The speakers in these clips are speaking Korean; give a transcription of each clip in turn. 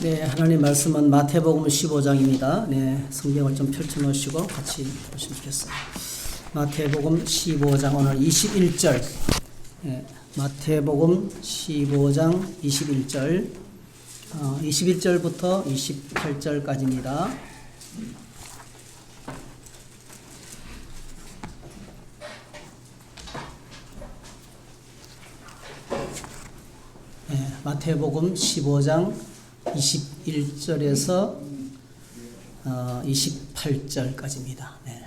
네, 하나님 말씀은 마태복음 15장입니다. 네, 성경을 좀 펼쳐 놓으시고 같이 보시면 좋겠어요. 마태복음 15장 오늘 21절. 네, 마태복음 15장 21절. 21절부터 28절까지입니다. 네, 마태복음 15장 21절에서 28절까지입니다. 네.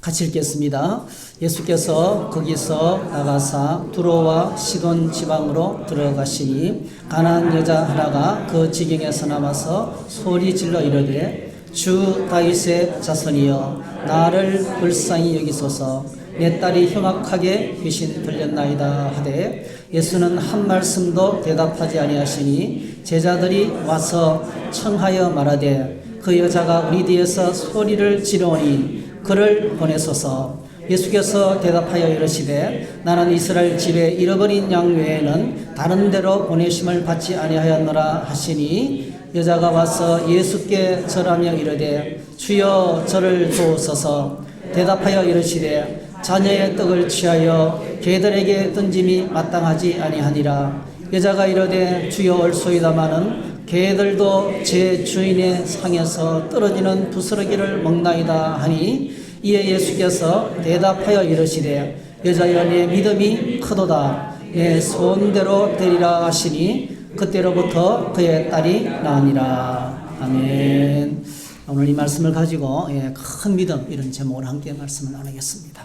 같이 읽겠습니다. 예수께서 거기서 나가사 두로와 시돈 지방으로 들어가시니 가나안 여자 하나가 그 지경에서 남아서 소리 질러 이르되 주 다윗의 자손이여 나를 불쌍히 여기소서 내 딸이 흉악하게 귀신 들렸나이다 하되 예수는 한 말씀도 대답하지 아니하시니 제자들이 와서 청하여 말하되 그 여자가 우리 뒤에서 소리를 지르오니 그를 보내소서. 예수께서 대답하여 이르시되 나는 이스라엘 집에 잃어버린 양 외에는 다른 데로 보내심을 받지 아니하였노라 하시니 여자가 와서 예수께 절하며 이르되 주여 저를 도우소서. 대답하여 이르시되 자녀의 떡을 취하여 개들에게 던짐이 마땅하지 아니하니라. 여자가 이르되 주여 올소이다마는 개들도 제 주인의 상에서 떨어지는 부스러기를 먹나이다 하니 이에 예수께서 대답하여 이르시되 여자여 내 믿음이 크도다 내 소원대로 되리라 하시니 그때로부터 그의 딸이 나으니라. 아멘. 오늘 이 말씀을 가지고 큰 믿음 이런 제목으로 함께 말씀을 나누겠습니다.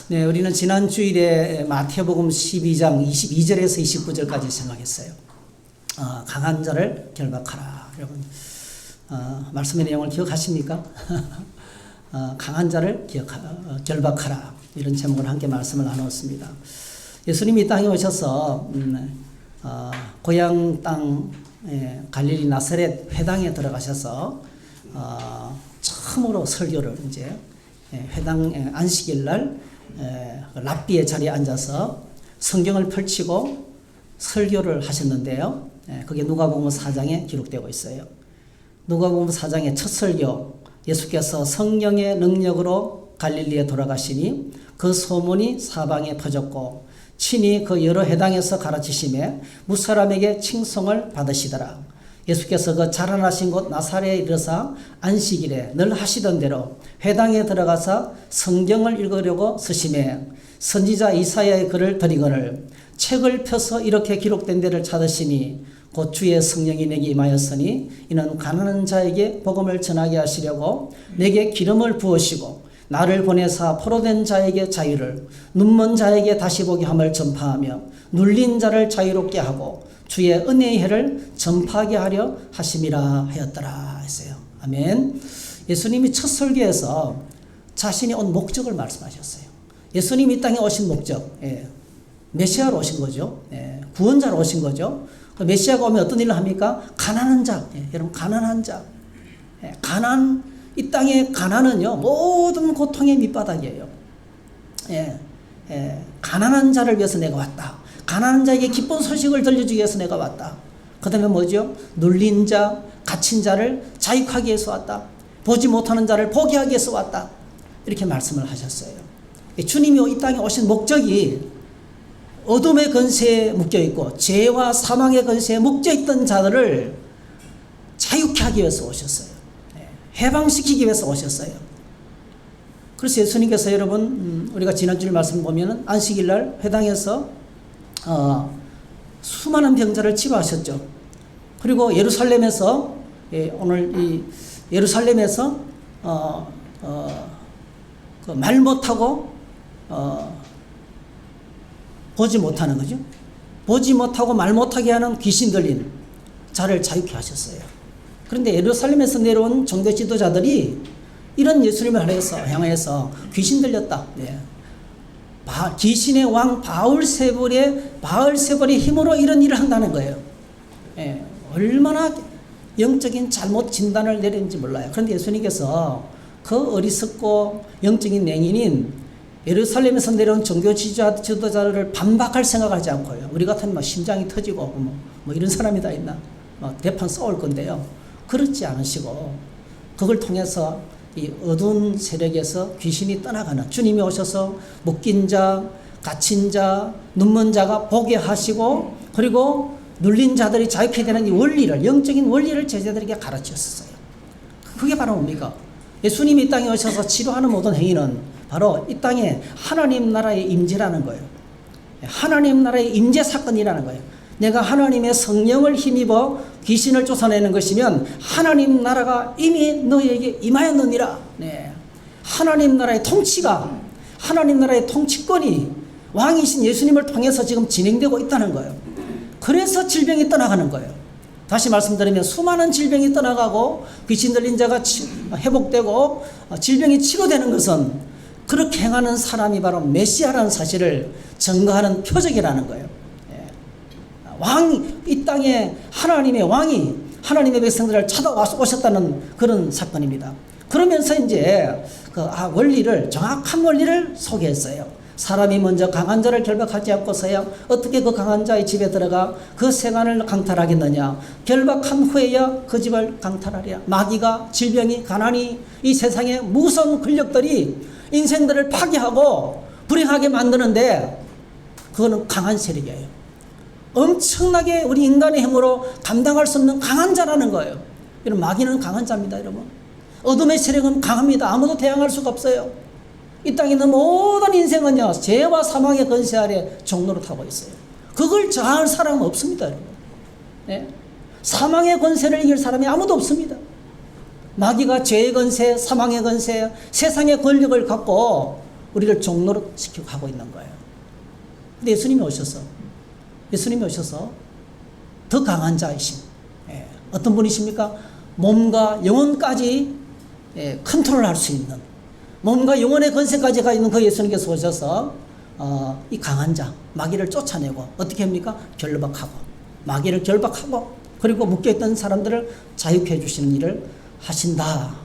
네, 우리는 지난 주일에 마태복음 12장 22절에서 29절까지 생각했어요. 강한 자를 결박하라. 여러분, 말씀의 내용을 기억하십니까? 강한 자를 결박하라. 이런 제목으로 함께 말씀을 나누었습니다. 예수님이 이 땅에 오셔서 고향 땅 갈릴리 나사렛 회당에 들어가셔서 처음으로 설교를 이제 회당 안식일 날 랍비의 자리에 앉아서 성경을 펼치고 설교를 하셨는데요. 그게 누가복음 4장에 기록되고 있어요. 누가복음 4장의 첫 설교, 예수께서 성령의 능력으로 갈릴리에 돌아가시니 그 소문이 사방에 퍼졌고 친히 그 여러 회당에서 가르치심에 무사람에게 칭송을 받으시더라. 예수께서 그 자라나신 곳 나사렛에 이르사 안식일에 늘 하시던 대로 회당에 들어가서 성경을 읽으려고 서심해 선지자 이사야의 글을 드리거늘 책을 펴서 이렇게 기록된 데를 찾으시니 곧 주의 성령이 내게 임하였으니 이는 가난한 자에게 복음을 전하게 하시려고 내게 기름을 부으시고 나를 보내사 포로된 자에게 자유를 눈먼 자에게 다시 보게 함을 전파하며 눌린 자를 자유롭게 하고 주의 은혜의 해를 전파하게 하려 하심이라 하였더라 했어요. 아멘. 예수님이 첫 설교에서 자신이 온 목적을 말씀하셨어요. 예수님이 이 땅에 오신 목적, 메시아로 오신 거죠. 구원자로 오신 거죠. 메시아가 오면 어떤 일을 합니까? 가난한 자, 여러분 가난한 자, 이 땅의 가난은요 모든 고통의 밑바닥이에요. 가난한 자를 위해서 내가 왔다. 가난한 자에게 기쁜 소식을 들려주기 위해서 내가 왔다. 그 다음에 뭐죠? 눌린 자, 갇힌 자를 자유하게 위해서 왔다. 보지 못하는 자를 보게 하기 위해서 왔다. 이렇게 말씀을 하셨어요. 주님이 이 땅에 오신 목적이 어둠의 건세에 묶여있고 죄와 사망의 건세에 묶여있던 자들을 자유케 하기 위해서 오셨어요. 해방시키기 위해서 오셨어요. 그래서 예수님께서 여러분 우리가 지난주에 말씀 보면은 안식일날 회당에서 수많은 병자를 치료하셨죠. 그리고 예루살렘에서 오늘 이 예루살렘에서 그 말 못하고 보지 못하는 거죠. 보지 못하고 말 못하게 하는 귀신 들린 자를 자유케 하셨어요. 그런데 예루살렘에서 내려온 종교 지도자들이 이런 예수님을 향해서 귀신 들렸다. 귀신의 왕 바알세불의 힘으로 이런 일을 한다는 거예요. 얼마나 영적인 잘못 진단을 내렸는지 몰라요. 그런데 예수님께서 그 어리석고 영적인 맹인인 예루살렘에서 내려온 종교 지도자를 반박할 생각을 하지 않고요. 우리 같으면 막 심장이 터지고 뭐 이런 사람이 다 있나? 대판 싸울 건데요. 그렇지 않으시고 그걸 통해서 이 어두운 세력에서 귀신이 떠나가는 주님이 오셔서 묶인 자, 갇힌 자, 눈먼 자가 보게 하시고 그리고 눌린 자들이 자유케 되는 이 원리를, 영적인 원리를 제자들에게 가르쳤었어요. 그게 바로 뭡니까? 예수님이 이 땅에 오셔서 치료하는 모든 행위는 바로 이 땅에 하나님 나라의 임재라는 거예요. 하나님 나라의 임재 사건이라는 거예요. 내가 하나님의 성령을 힘입어 귀신을 쫓아내는 것이면 하나님 나라가 이미 너에게 임하였느니라. 네. 하나님 나라의 통치가, 하나님 나라의 통치권이 왕이신 예수님을 통해서 지금 진행되고 있다는 거예요. 그래서 질병이 떠나가는 거예요. 다시 말씀드리면 수많은 질병이 떠나가고 귀신 들린 자가 회복되고 질병이 치료되는 것은 그렇게 행하는 사람이 바로 메시아라는 사실을 증거하는 표적이라는 거예요. 이 땅에 하나님의 왕이 하나님의 백성들을 찾아오셨다는 그런 사건입니다. 그러면서 이제 원리를, 정확한 원리를 소개했어요. 사람이 먼저 강한 자를 결박하지 않고서야 어떻게 그 강한 자의 집에 들어가 그 세간을 강탈하겠느냐. 결박한 후에야 그 집을 강탈하랴. 마귀가, 질병이, 가난이, 이 세상의 무서운 권력들이 인생들을 파괴하고 불행하게 만드는데 그거는 강한 세력이에요. 엄청나게 우리 인간의 힘으로 감당할 수 없는 강한 자라는 거예요. 여러분, 마귀는 강한 자입니다, 여러분. 어둠의 세력은 강합니다. 아무도 대항할 수가 없어요. 이 땅에 있는 모든 인생은요, 죄와 사망의 권세 아래 종로로 타고 있어요. 그걸 저항할 사람은 없습니다, 여러분. 네? 사망의 권세를 이길 사람이 아무도 없습니다. 마귀가 죄의 권세, 사망의 권세, 세상의 권력을 갖고 우리를 종로로 시키고 가고 있는 거예요. 근데 예수님이 오셔서 더 강한 자이신, 어떤 분이십니까? 몸과 영혼까지 컨트롤할 수 있는, 몸과 영혼의 권세까지가 있는 그 예수님께서 오셔서 이 강한 자, 마귀를 쫓아내고 어떻게 합니까? 결박하고, 마귀를 결박하고, 그리고 묶여있던 사람들을 자유케 해주시는 일을 하신다.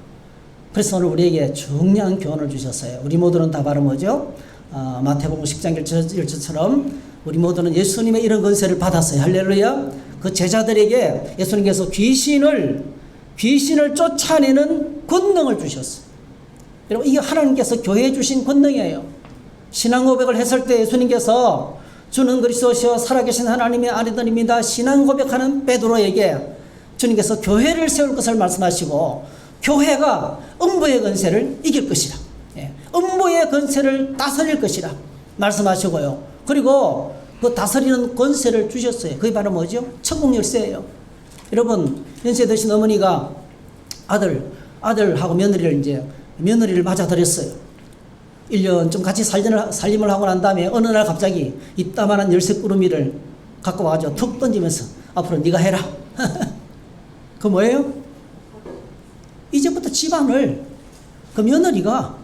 그래서 오늘 우리에게 중요한 교훈을 주셨어요. 우리 모두는 다 바로 뭐죠? 마태복음 10장 1절처럼 우리 모두는 예수님의 이런 권세를 받았어요. 할렐루야. 그 제자들에게 예수님께서 귀신을 쫓아내는 권능을 주셨어요. 여러분, 이게 하나님께서 교회에 주신 권능이에요. 신앙 고백을 했을 때 예수님께서 주는 그리스도시여 살아계신 하나님의 아들입니다. 신앙 고백하는 베드로에게 주님께서 교회를 세울 것을 말씀하시고, 교회가 음부의 권세를 이길 것이라, 음부의 권세를 다스릴 것이라 말씀하시고요. 그리고 그 다스리는 권세를 주셨어요. 그게 바로 뭐죠? 천국 열쇠예요. 여러분, 연세 드신 어머니가 아들하고 며느리를 맞아들였어요. 1년 좀 같이 살림을 하고 난 다음에 어느 날 갑자기 이따만한 열쇠 꾸러미를 갖고 와가지고 툭 던지면서 앞으로 네가 해라. 그 뭐예요? 이제부터 집안을 그 며느리가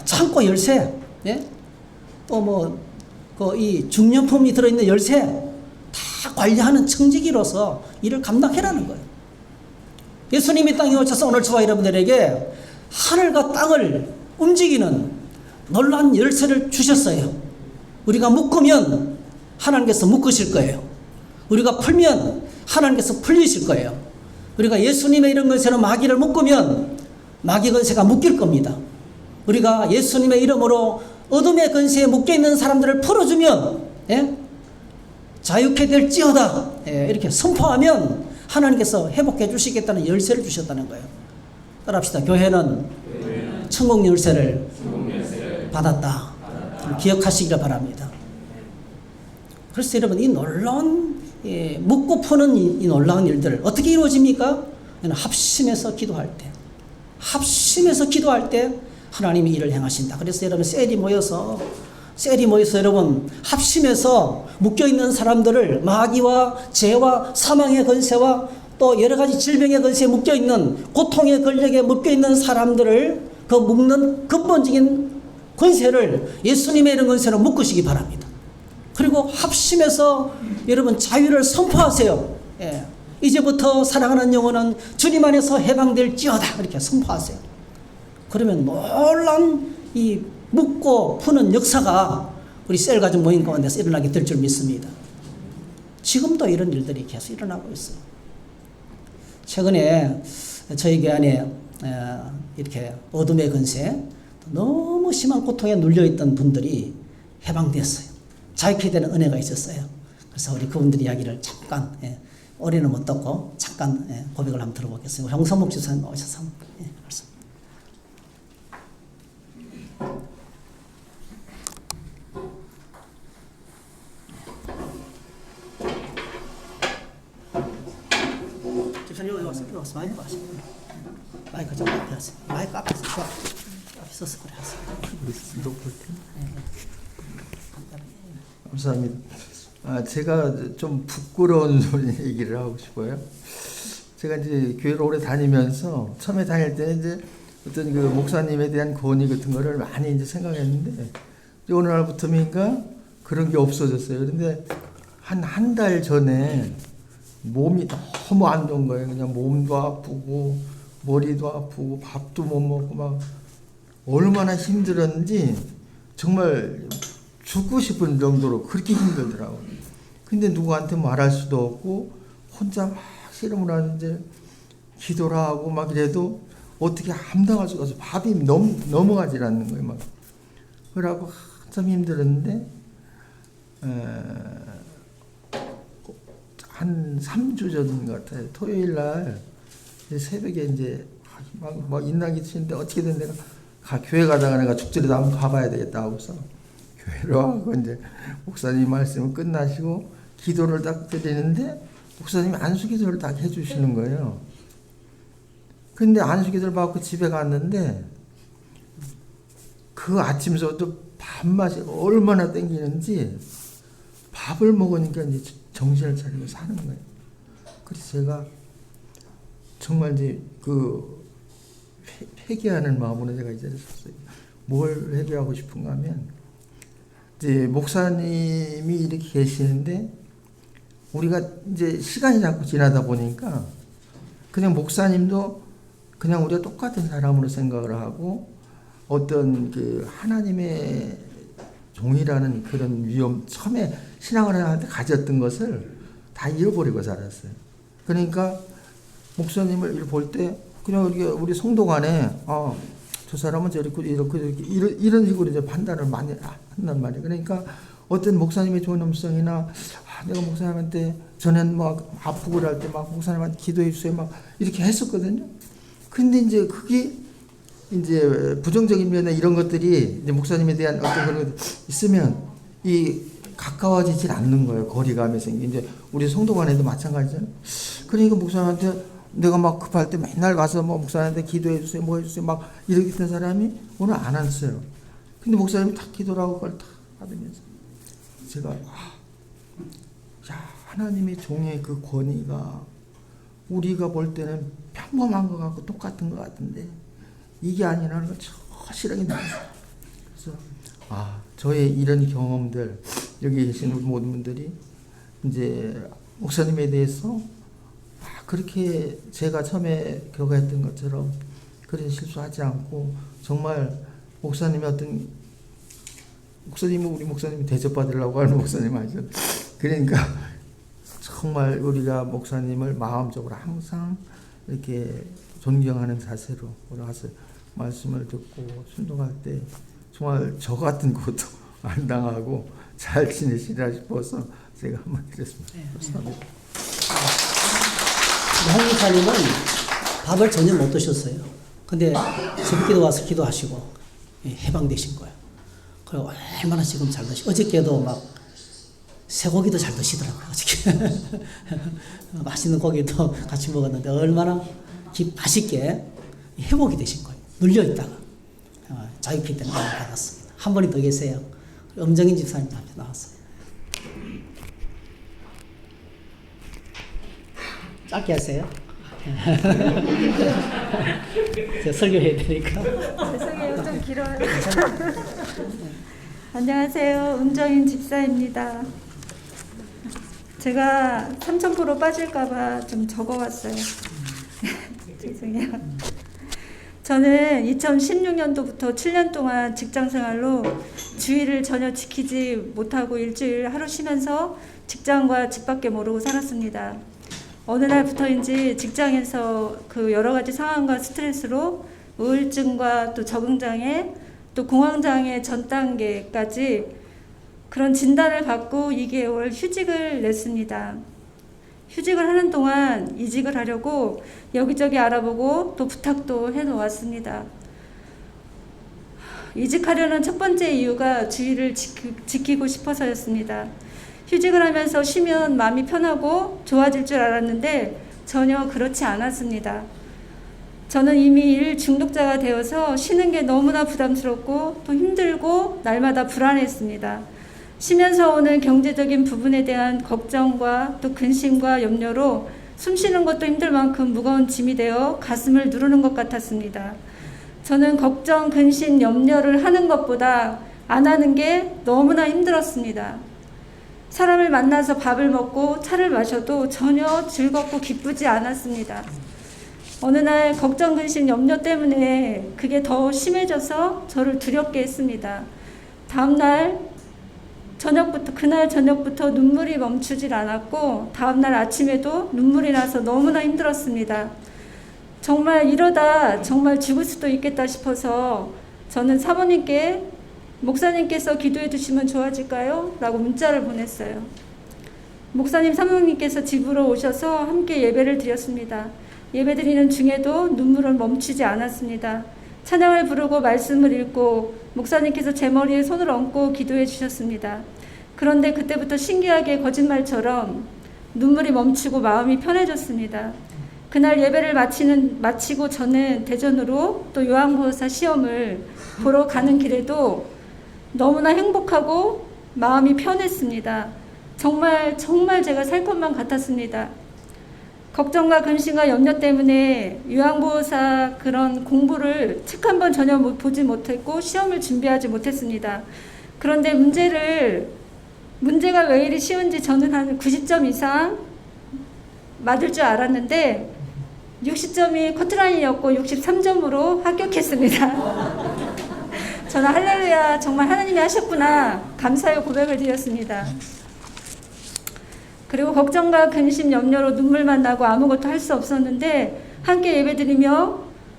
창고 열쇠, 또 이 중년품이 들어있는 열쇠 다 관리하는 청지기로서 일을 감당해라는 거예요. 예수님이 땅에 오셔서 오늘 저와 여러분들에게 하늘과 땅을 움직이는 놀라운 열쇠를 주셨어요. 우리가 묶으면 하나님께서 묶으실 거예요. 우리가 풀면 하나님께서 풀리실 거예요. 우리가 예수님의 이런 권세로 마귀를 묶으면 마귀 권세가 묶일 겁니다. 우리가 예수님의 이름으로 어둠의 권세에 묶여있는 사람들을 풀어주면 자유케 될지어다 이렇게 선포하면 하나님께서 회복해 주시겠다는 열쇠를 주셨다는 거예요. 따라합시다. 교회는 천국 열쇠를 받았다. 기억하시기를 바랍니다. 그래서 여러분, 이 놀라운 묶고 푸는 이 놀라운 일들 어떻게 이루어집니까? 합심해서 기도할 때 하나님이 일을 행하신다. 그래서 여러분, 셀이 모여서 여러분 합심해서 묶여있는 사람들을 마귀와 죄와 사망의 권세와 또 여러 가지 질병의 권세에 묶여있는, 고통의 권력에 묶여있는 사람들을 그 묶는 근본적인 권세를 예수님의 이런 권세로 묶으시기 바랍니다. 그리고 합심해서 여러분 자유를 선포하세요. 이제부터 사랑하는 영혼은 주님 안에서 해방될지어다. 이렇게 선포하세요. 그러면 놀라운 이 묶고 푸는 역사가 우리 셀 가족 모임 가운데서 일어나게 될 줄 믿습니다. 지금도 이런 일들이 계속 일어나고 있어요. 최근에 저희 교회 안에 이렇게 어둠의 근세, 너무 심한 고통에 눌려있던 분들이 해방됐어요. 자유케 되는 은혜가 있었어요. 그래서 우리 그분들 이야기를 잠깐, 올해는 못 듣고 잠깐 고백을 한번 들어보겠습니다. 홍성목 집사님 오셔서 말씀. 집사님 여기 와서 마이크 와서 마이크 좀 앞에 하세요. 마이크 앞에서 앞에 서서 그래 하세요. 우리 높을 텐데. 감사합니다. 제가 좀 부끄러운 얘기를 하고 싶어요. 제가 이제 교회를 오래 다니면서 처음에 다닐 때는 이제 어떤 그 목사님에 대한 권위 같은 거를 많이 이제 생각했는데 어느 날부터인가 그런 게 없어졌어요. 그런데 한 달 전에 몸이 너무 안 좋은 거예요. 그냥 몸도 아프고 머리도 아프고 밥도 못 먹고 막 얼마나 힘들었는지 정말 죽고 싶은 정도로 그렇게 힘들더라고요. 근데 누구한테 말할 수도 없고 혼자 막 씨름을 하는데 기도를 하고 막 이래도 어떻게 감당할 수가 없어서 밥이 넘어가질 않는 거예요. 막. 그러고 한참 힘들었는데 한 3주 전 같아요. 토요일 날 새벽에 이제 막 인당이 치는데 어떻게든 내가 교회 가다가 내가 축제를 한번 가봐야 되겠다 하고서 교회로 와서 이제 목사님 말씀을 끝나시고 기도를 딱 드리는데 목사님이 안수기도를 딱 해주시는 거예요. 근데 안수기도를 받고 집에 갔는데 그 아침서부터 밥맛이 얼마나 땡기는지 밥을 먹으니까 이제 정신을 차리고 사는 거예요. 그래서 제가 정말 이제 그 회개하는 마음으로 제가 이제 섰어요. 뭘 회개하고 싶은가 하면 이제 목사님이 이렇게 계시는데 우리가 이제 시간이 자꾸 지나다 보니까 그냥 목사님도 그냥 우리가 똑같은 사람으로 생각을 하고 어떤 그 하나님의 종이라는 그런 위험 처음에 신앙을 하는데 가졌던 것을 다 잃어버리고 살았어요. 그러니까 목사님을 볼 때 그냥 우리 성도 간에 저 사람은 저렇게 이런 식으로 이제 판단을 많이 한단 말이에요. 그러니까 어떤 목사님의 좋은 음성이나 내가 목사님한테 전엔 막 아프고 그럴 때 막 목사님한테 기도해 주세요 막 이렇게 했었거든요. 근데 이제 그게 이제 부정적인 면에 이런 것들이 이제 목사님에 대한 어떤 그런 것 있으면 이 가까워지질 않는 거예요. 거리감이 생기. 이제 우리 성도 간에도 마찬가지잖아요. 그러니까 목사님한테 내가 막 급할 때 맨날 가서 뭐 목사님한테 기도해 주세요, 뭐 해주세요, 막 이렇게 했던 사람이 오늘 안 왔어요. 근데 목사님이 탁 기도를 하고 그걸 탁 받으면서 제가 하나님의 종의 그 권위가 우리가 볼 때는 평범한 것 같고 똑같은 것 같은데 이게 아니라는 걸 처실하게 느꼈어요. 그래서 저의 이런 경험들 여기 계신 모든 분들이 이제 목사님에 대해서 그렇게 제가 처음에 교가했던 것처럼 그런 실수하지 않고 정말 목사님의 어떤 목사님은 우리 목사님이 대접받으려고 하는 목사님 아니죠. 그러니까 정말 우리가 목사님을 마음적으로 항상 이렇게 존경하는 자세로 올라가서 말씀을 듣고 순종할 때 정말 저 같은 것도 안 당하고 잘 지내시리라 싶어서 제가 한번 드렸습니다. 감사합니다. 홍 목사님은 밥을 전혀 못 드셨어요. 근데 새벽기도 와서 기도하시고 해방되신 거예요. 그리고 얼마나 지금 잘 드시고 어저께도 막 쇠고기도 잘 드시더라고요. 어저께 맛있는 고기도 같이 먹었는데 얼마나 맛있게 회복이 되신 거예요. 눌려있다가 자유케 되는 걸 받았습니다. 한 분이 더 계세요. 엄정인 집사님도 앞에 나왔어요. 짧게 하세요. 제가 설교해야 되니까. 죄송해요. 좀 길어요. 안녕하세요. 음정인 집사입니다. 제가 3000% 빠질까봐 좀 적어왔어요. 죄송해요. 저는 2016년도부터 7년 동안 직장생활로 주의를 전혀 지키지 못하고 일주일 하루 쉬면서 직장과 집밖에 모르고 살았습니다. 어느 날부터인지 직장에서 그 여러 가지 상황과 스트레스로 우울증과 또 적응장애, 또 공황장애 전 단계까지 그런 진단을 받고 2개월 휴직을 냈습니다. 휴직을 하는 동안 이직을 하려고 여기저기 알아보고 또 부탁도 해놓았습니다. 이직하려는 첫 번째 이유가 주의를 지키고 싶어서였습니다. 휴직을 하면서 쉬면 마음이 편하고 좋아질 줄 알았는데 전혀 그렇지 않았습니다. 저는 이미 일 중독자가 되어서 쉬는 게 너무나 부담스럽고 또 힘들고 날마다 불안했습니다. 쉬면서 오는 경제적인 부분에 대한 걱정과 또 근심과 염려로 숨 쉬는 것도 힘들 만큼 무거운 짐이 되어 가슴을 누르는 것 같았습니다. 저는 걱정, 근심, 염려를 하는 것보다 안 하는 게 너무나 힘들었습니다. 사람을 만나서 밥을 먹고 차를 마셔도 전혀 즐겁고 기쁘지 않았습니다. 어느 날 걱정, 근심, 염려 때문에 그게 더 심해져서 저를 두렵게 했습니다. 그날 저녁부터 눈물이 멈추질 않았고 다음날 아침에도 눈물이 나서 너무나 힘들었습니다. 정말 이러다 정말 죽을 수도 있겠다 싶어서 저는 사모님께 목사님께서 기도해 주시면 좋아질까요? 라고 문자를 보냈어요. 목사님 사모님께서 집으로 오셔서 함께 예배를 드렸습니다. 예배드리는 중에도 눈물은 멈추지 않았습니다. 찬양을 부르고 말씀을 읽고 목사님께서 제 머리에 손을 얹고 기도해 주셨습니다. 그런데 그때부터 신기하게 거짓말처럼 눈물이 멈추고 마음이 편해졌습니다. 그날 예배를 마치고 저는 대전으로 또 요한보호사 시험을 보러 가는 길에도 너무나 행복하고 마음이 편했습니다. 정말 제가 살 것만 같았습니다. 걱정과 근심과 염려 때문에 요한보호사 그런 공부를 책 한 번 전혀 보지 못했고 시험을 준비하지 못했습니다. 그런데 문제가 왜 이리 쉬운지 저는 한 90점 이상 맞을 줄 알았는데 60점이 커트라인이었고 63점으로 합격했습니다. 저는 할렐루야 정말 하나님이 하셨구나 감사의 고백을 드렸습니다. 그리고 걱정과 근심, 염려로 눈물만 나고 아무것도 할 수 없었는데 함께 예배드리며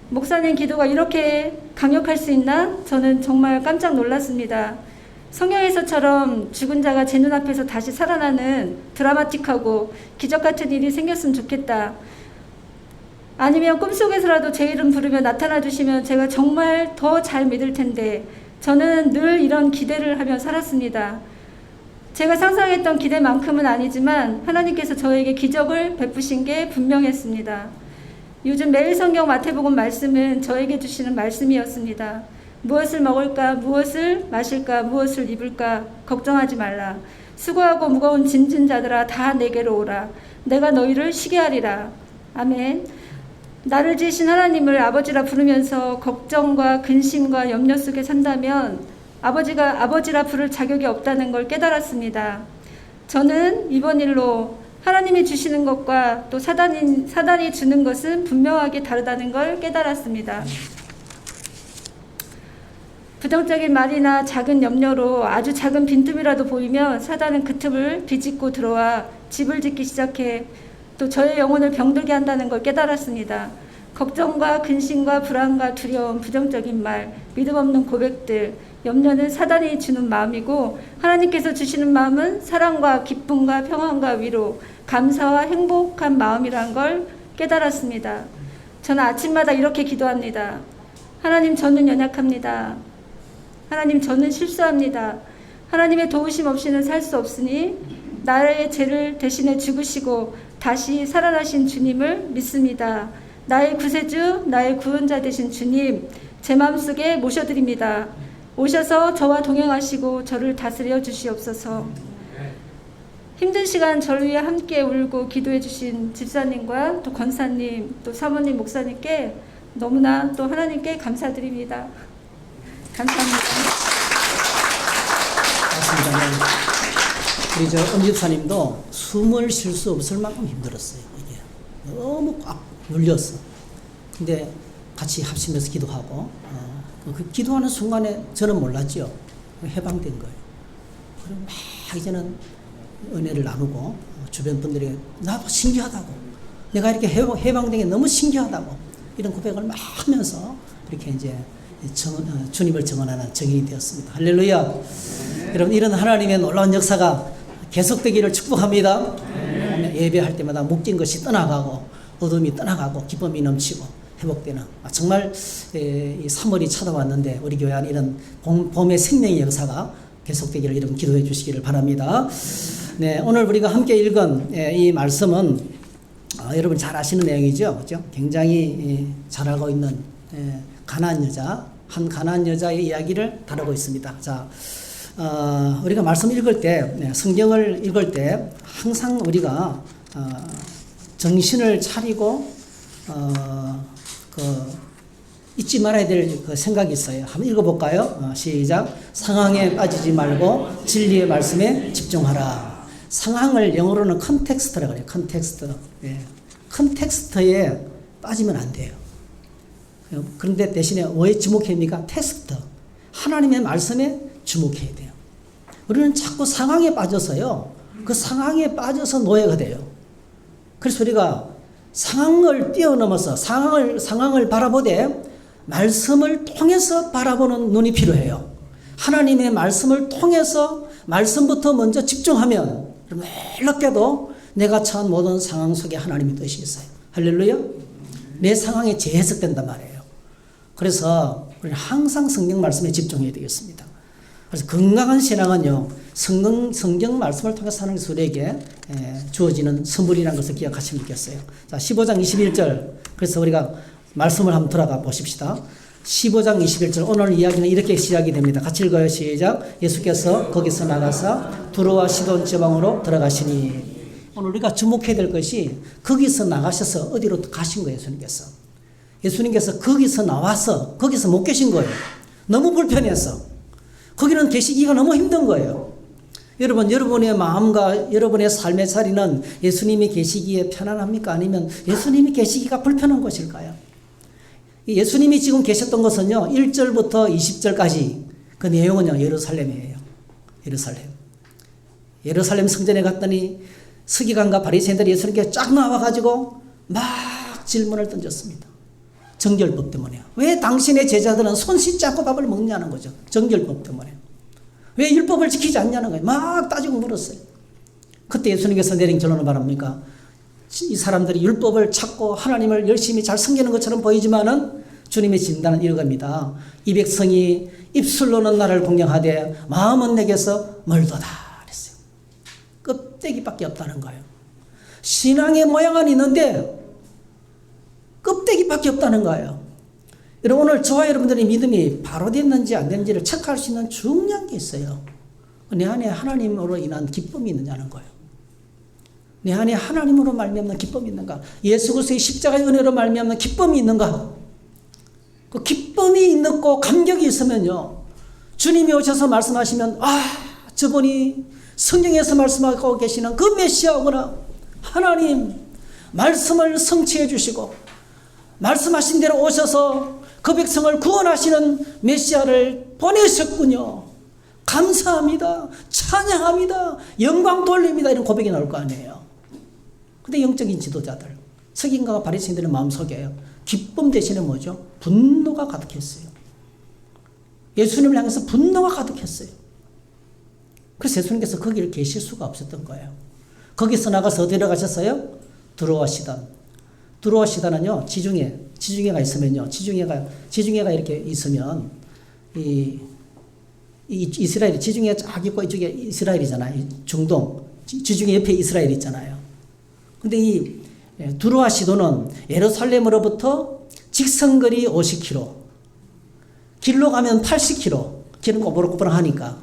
목사님 기도가 이렇게 강력할 수 있나? 저는 정말 깜짝 놀랐습니다. 성경에서처럼 죽은 자가 제 눈앞에서 다시 살아나는 드라마틱하고 기적 같은 일이 생겼으면 좋겠다. 아니면 꿈속에서라도 제 이름 부르며 나타나 주시면 제가 정말 더 잘 믿을 텐데 저는 늘 이런 기대를 하며 살았습니다. 제가 상상했던 기대만큼은 아니지만 하나님께서 저에게 기적을 베푸신 게 분명했습니다. 요즘 매일 성경 마태복음 말씀은 저에게 주시는 말씀이었습니다. 무엇을 먹을까, 무엇을 마실까, 무엇을 입을까 걱정하지 말라. 수고하고 무거운 짐진 자들아 다 내게로 오라. 내가 너희를 쉬게 하리라. 아멘. 나를 지으신 하나님을 아버지라 부르면서 걱정과 근심과 염려 속에 산다면 아버지라 부를 자격이 없다는 걸 깨달았습니다. 저는 이번 일로 하나님이 주시는 것과 또 사단이 주는 것은 분명하게 다르다는 걸 깨달았습니다. 부정적인 말이나 작은 염려로 아주 작은 빈틈이라도 보이면 사단은 그 틈을 비집고 들어와 집을 짓기 시작해 또 저의 영혼을 병들게 한다는 걸 깨달았습니다. 걱정과 근심과 불안과 두려움, 부정적인 말, 믿음 없는 고백들, 염려는 사단이 주는 마음이고 하나님께서 주시는 마음은 사랑과 기쁨과 평안과 위로, 감사와 행복한 마음이란 걸 깨달았습니다. 저는 아침마다 이렇게 기도합니다. 하나님, 저는 연약합니다. 하나님, 저는 실수합니다. 하나님의 도우심 없이는 살 수 없으니 나의 죄를 대신해 죽으시고 다시 살아나신 주님을 믿습니다. 나의 구세주, 나의 구원자 되신 주님, 제 마음속에 모셔드립니다. 오셔서 저와 동행하시고 저를 다스려 주시옵소서. 힘든 시간 저를 위해 함께 울고 기도해 주신 집사님과 또 권사님, 또 사모님, 목사님께 너무나 또 하나님께 감사드립니다. 감사합니다. 맞습니다. 우리 저 집사님도 숨을 쉴 수 없을 만큼 힘들었어요. 이게 너무 꽉 눌렸어. 근데 같이 합심해서 기도하고 그 기도하는 순간에 저는 몰랐죠. 해방된 거예요. 그리고 막 이제는 은혜를 나누고 주변 분들에게 나도 신기하다고, 내가 이렇게 해방된 게 너무 신기하다고 이런 고백을 막 하면서 이렇게 이제 주님을 증언하는 증인이 되었습니다. 할렐루야. 여러분, 이런 하나님의 놀라운 역사가 계속되기를 축복합니다. 예배할 때마다 묶인 것이 떠나가고 어둠이 떠나가고 기쁨이 넘치고 회복되는, 정말 이 3월이 찾아왔는데 우리 교회 안에 이런 봄의 생명의 역사가 계속되기를 여러분 기도해 주시기를 바랍니다. 네, 오늘 우리가 함께 읽은 이 말씀은 여러분 잘 아시는 내용이죠. 그렇죠? 굉장히 잘 알고 있는 가나안 여자, 한 가나안 여자의 이야기를 다루고 있습니다. 자, 우리가 말씀 읽을 때, 성경을 읽을 때 항상 우리가 정신을 차리고 잊지 말아야 될 그 생각이 있어요. 한번 읽어볼까요? 시작. 상황에 빠지지 말고 진리의 말씀에 집중하라. 상황을 영어로는 컨텍스트라고 그래요. 컨텍스트. 컨텍스트에 빠지면 안 돼요. 그런데 대신에 뭐에 주목해야 됩니까? 텍스트. 하나님의 말씀에 주목해야 돼요. 우리는 자꾸 상황에 빠져서요. 그 상황에 빠져서 노예가 돼요. 그래서 우리가 상황을 뛰어넘어서 상황을 바라보되 말씀을 통해서 바라보는 눈이 필요해요. 하나님의 말씀을 통해서 말씀부터 먼저 집중하면 놀랍게도 내가 처한 모든 상황 속에 하나님의 뜻이 있어요. 할렐루야. 내 상황에 재해석된단 말이에요. 그래서 우리는 항상 성경 말씀에 집중해야 되겠습니다. 그래서 건강한 신앙은요, 성경 말씀을 통해서 사는 것이 우리에게 주어지는 선물이라는 것을 기억하시면 좋겠어요. 자, 15장 21절. 그래서 우리가 말씀을 한번 들어가 보십시다. 15장 21절. 오늘 이야기는 이렇게 시작이 됩니다. 같이 읽어요. 시작. 예수께서 거기서 나가사 두로와 시돈 지방으로 들어가시니. 오늘 우리가 주목해야 될 것이 거기서 나가셔서 어디로 가신 거예요. 예수님께서 거기서 나와서 거기서 못 계신 거예요. 너무 불편해서. 거기는 계시기가 너무 힘든 거예요. 여러분, 여러분의 마음과 여러분의 삶의 자리는 예수님이 계시기에 편안합니까? 아니면 예수님이 계시기가 불편한 것일까요? 예수님이 지금 계셨던 것은요, 1절부터 20절까지 그 내용은요, 예루살렘이에요. 예루살렘 성전에 갔더니 서기관과 바리새인들이 예수님께 쫙 나와가지고 막 질문을 던졌습니다. 정결법 때문에요. 왜 당신의 제자들은 손 씻지 않고 밥을 먹냐는 거죠. 정결법 때문에. 왜 율법을 지키지 않냐는 거예요. 막 따지고 물었어요. 그때 예수님께서 내린 결론은 말합니까? 이 사람들이 율법을 찾고 하나님을 열심히 잘 섬기는 것처럼 보이지만은 주님의 진단은 이러겁니다. 이 백성이 입술로는 나를 공경하되 마음은 내게서 멀도다 그랬어요. 껍데기밖에 없다는 거예요. 신앙의 모양은 있는데 껍데기밖에 없다는 거예요. 여러분, 오늘 저와 여러분들의 믿음이 바로 됐는지 안 됐는지를 체크할 수 있는 중요한 게 있어요. 내 안에 하나님으로 인한 기쁨이 있느냐는 거예요. 내 안에 하나님으로 말미암는 기쁨이 있는가? 예수 그리스도의 십자가의 은혜로 말미암는 기쁨이 있는가? 그 기쁨이 있고 감격이 있으면요, 주님이 오셔서 말씀하시면 저분이 성경에서 말씀하고 계시는 그 메시아구나. 하나님 말씀을 성취해 주시고 말씀하신 대로 오셔서 그 백성을 구원하시는 메시아를 보내셨군요. 감사합니다. 찬양합니다. 영광 돌립니다. 이런 고백이 나올 거 아니에요. 근데 영적인 지도자들, 서기관과 바리새인들의 마음속에 기쁨 대신에 뭐죠? 분노가 가득했어요. 예수님을 향해서 분노가 가득했어요. 그래서 예수님께서 거기를 계실 수가 없었던 거예요. 거기서 나가서 어디로 가셨어요? 두로와 시돈. 두로와 시돈은요, 지중해가 있으면요, 지중해가 이렇게 있으면 이 이스라엘, 지중해가 쫙 있고 이쪽에 이스라엘이잖아요. 중동, 지중해 옆에 이스라엘이 있잖아요. 근데 이 두로와 시돈은 예루살렘으로부터 직선거리 50km, 길로 가면 80km, 길은 꼬부랑꼬부랑하니까.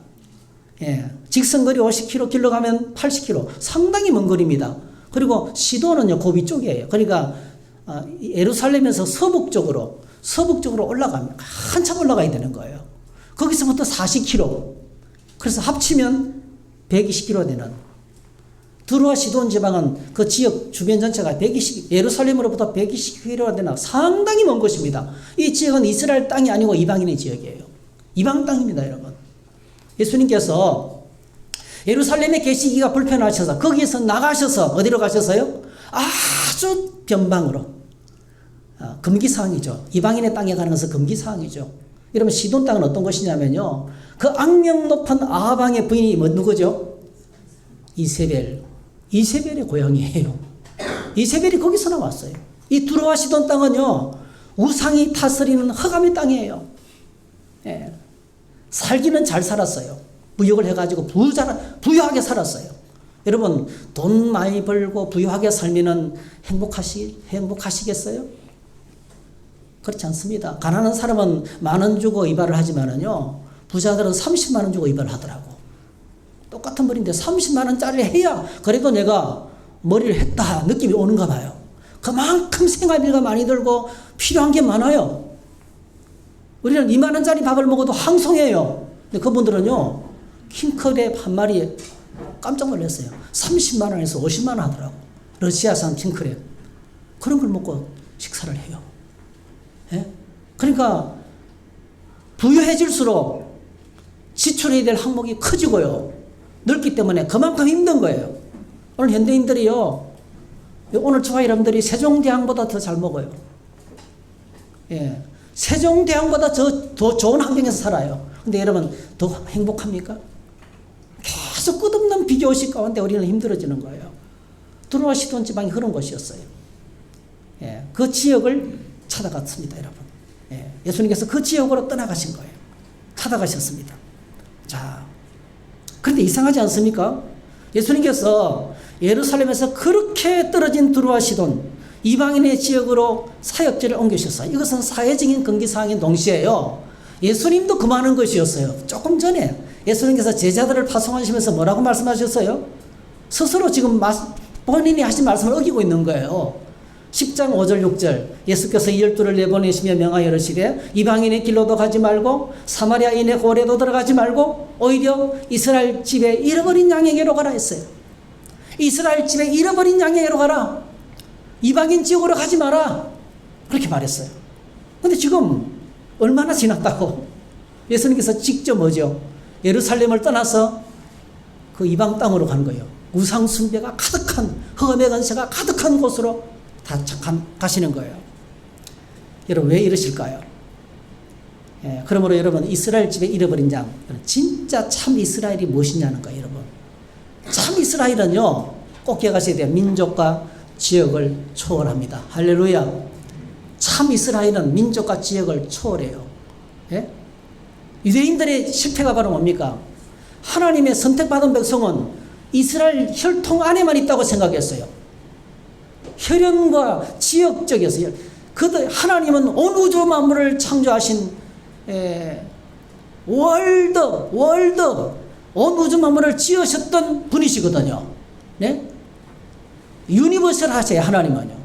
직선거리 50km, 길로 가면 80km, 상당히 먼 거리입니다. 그리고 시돈은요, 고비 쪽이에요. 그러니까 예루살렘에서 서북쪽으로 올라가면 한참 올라가야 되는 거예요. 거기서부터 40km. 그래서 합치면 120km 되는. 두로와 시돈 지방은 그 지역 주변 전체가 예루살렘으로부터 120km가 되나 상당히 먼 곳입니다. 이 지역은 이스라엘 땅이 아니고 이방인의 지역이에요. 이방 땅입니다, 여러분. 예수님께서 예루살렘에 계시기가 불편하셔서 거기에서 나가셔서 어디로 가셔서요? 아주 변방으로. 금기사항이죠. 이방인의 땅에 가는 것은 금기사항이죠. 여러분 시돈 땅은 어떤 곳이냐면요. 그 악명 높은 아합왕의 부인이 누구죠? 이세벨. 이세벨의 고향이에요. 이세벨이 거기서 나왔어요. 이 두로와 시돈 땅은요. 우상이 다스리는 흑암의 땅이에요. 예. 살기는 잘 살았어요. 무역을 해가지고 부유하게 살았어요. 여러분 돈 많이 벌고 부유하게 살면은 행복하시겠어요? 그렇지 않습니다. 가난한 사람은 10,000원 주고 이발을 하지만은요. 부자들은 30만 원 주고 이발을 하더라고. 똑같은 머리인데 30만 원짜리 해야 그래도 내가 머리를 했다 느낌이 오는가 봐요. 그만큼 생활비가 많이 들고 필요한 게 많아요. 우리는 2만 원짜리 밥을 먹어도 항송해요. 근데 그분들은요. 킹크랩 한 마리에 깜짝 놀랐어요. 30만 원에서 50만 원 하더라고. 러시아산 킹크랩. 그런 걸 먹고 식사를 해요. 예? 그러니까 부유해질수록 지출해야 될 항목이 커지고요. 넓기 때문에 그만큼 힘든 거예요. 오늘 현대인들이요. 오늘 저와 여러분들이 세종대왕보다 더 잘 먹어요. 예. 세종대왕보다 더 좋은 환경에서 살아요. 근데 여러분 더 행복합니까? 계속 끝없는 비교의식 가운데 우리는 힘들어지는 거예요. 두로와 시돈 지방이 그런 곳이었어요. 예. 그 지역을 찾아갔습니다, 여러분. 예. 예수님께서 그 지역으로 떠나가신 거예요. 찾아가셨습니다. 자, 그런데 이상하지 않습니까? 예수님께서 예루살렘에서 그렇게 떨어진 두로와 시돈 이방인의 지역으로 사역지를 옮기셨어요. 이것은 사회적인 금기사항인 동시에요. 예수님도 금하는 것이었어요. 조금 전에 예수님께서 제자들을 파송하시면서 뭐라고 말씀하셨어요? 스스로 지금 본인이 하신 말씀을 어기고 있는 거예요. 10장 5절 6절 예수께서 12를 내보내시며 명하여 이르시되 이방인의 길로도 가지 말고 사마리아인의 고래도 들어가지 말고 오히려 이스라엘 집에 잃어버린 양에게로 가라 했어요. 이스라엘 집에 잃어버린 양에게로 가라. 이방인 지역으로 가지 마라. 그렇게 말했어요. 근데 지금 얼마나 지났다고 예수님께서 직접 뭐죠? 예루살렘을 떠나서 그 이방 땅으로 간 거예요. 우상 숭배가 가득한 흑암의 권세가 가득한 곳으로 다 가시는 거예요. 여러분 왜 이러실까요? 예, 그러므로 여러분 이스라엘 집에 잃어버린 양 진짜 참 이스라엘이 무엇이냐는 거예요. 여러분 참 이스라엘은요 꼭 기억하셔야 돼요. 민족과 지역을 초월합니다. 할렐루야. 참 이스라엘은 민족과 지역을 초월해요. 예? 유대인들의 실패가 바로 뭡니까? 하나님의 선택받은 백성은 이스라엘 혈통 안에만 있다고 생각했어요. 혈연과 지역적이었어요. 하나님은 온 우주 만물을 창조하신 월드 온 우주 만물을 지으셨던 분이시거든요. 네? 유니버설 하세요. 하나님은요.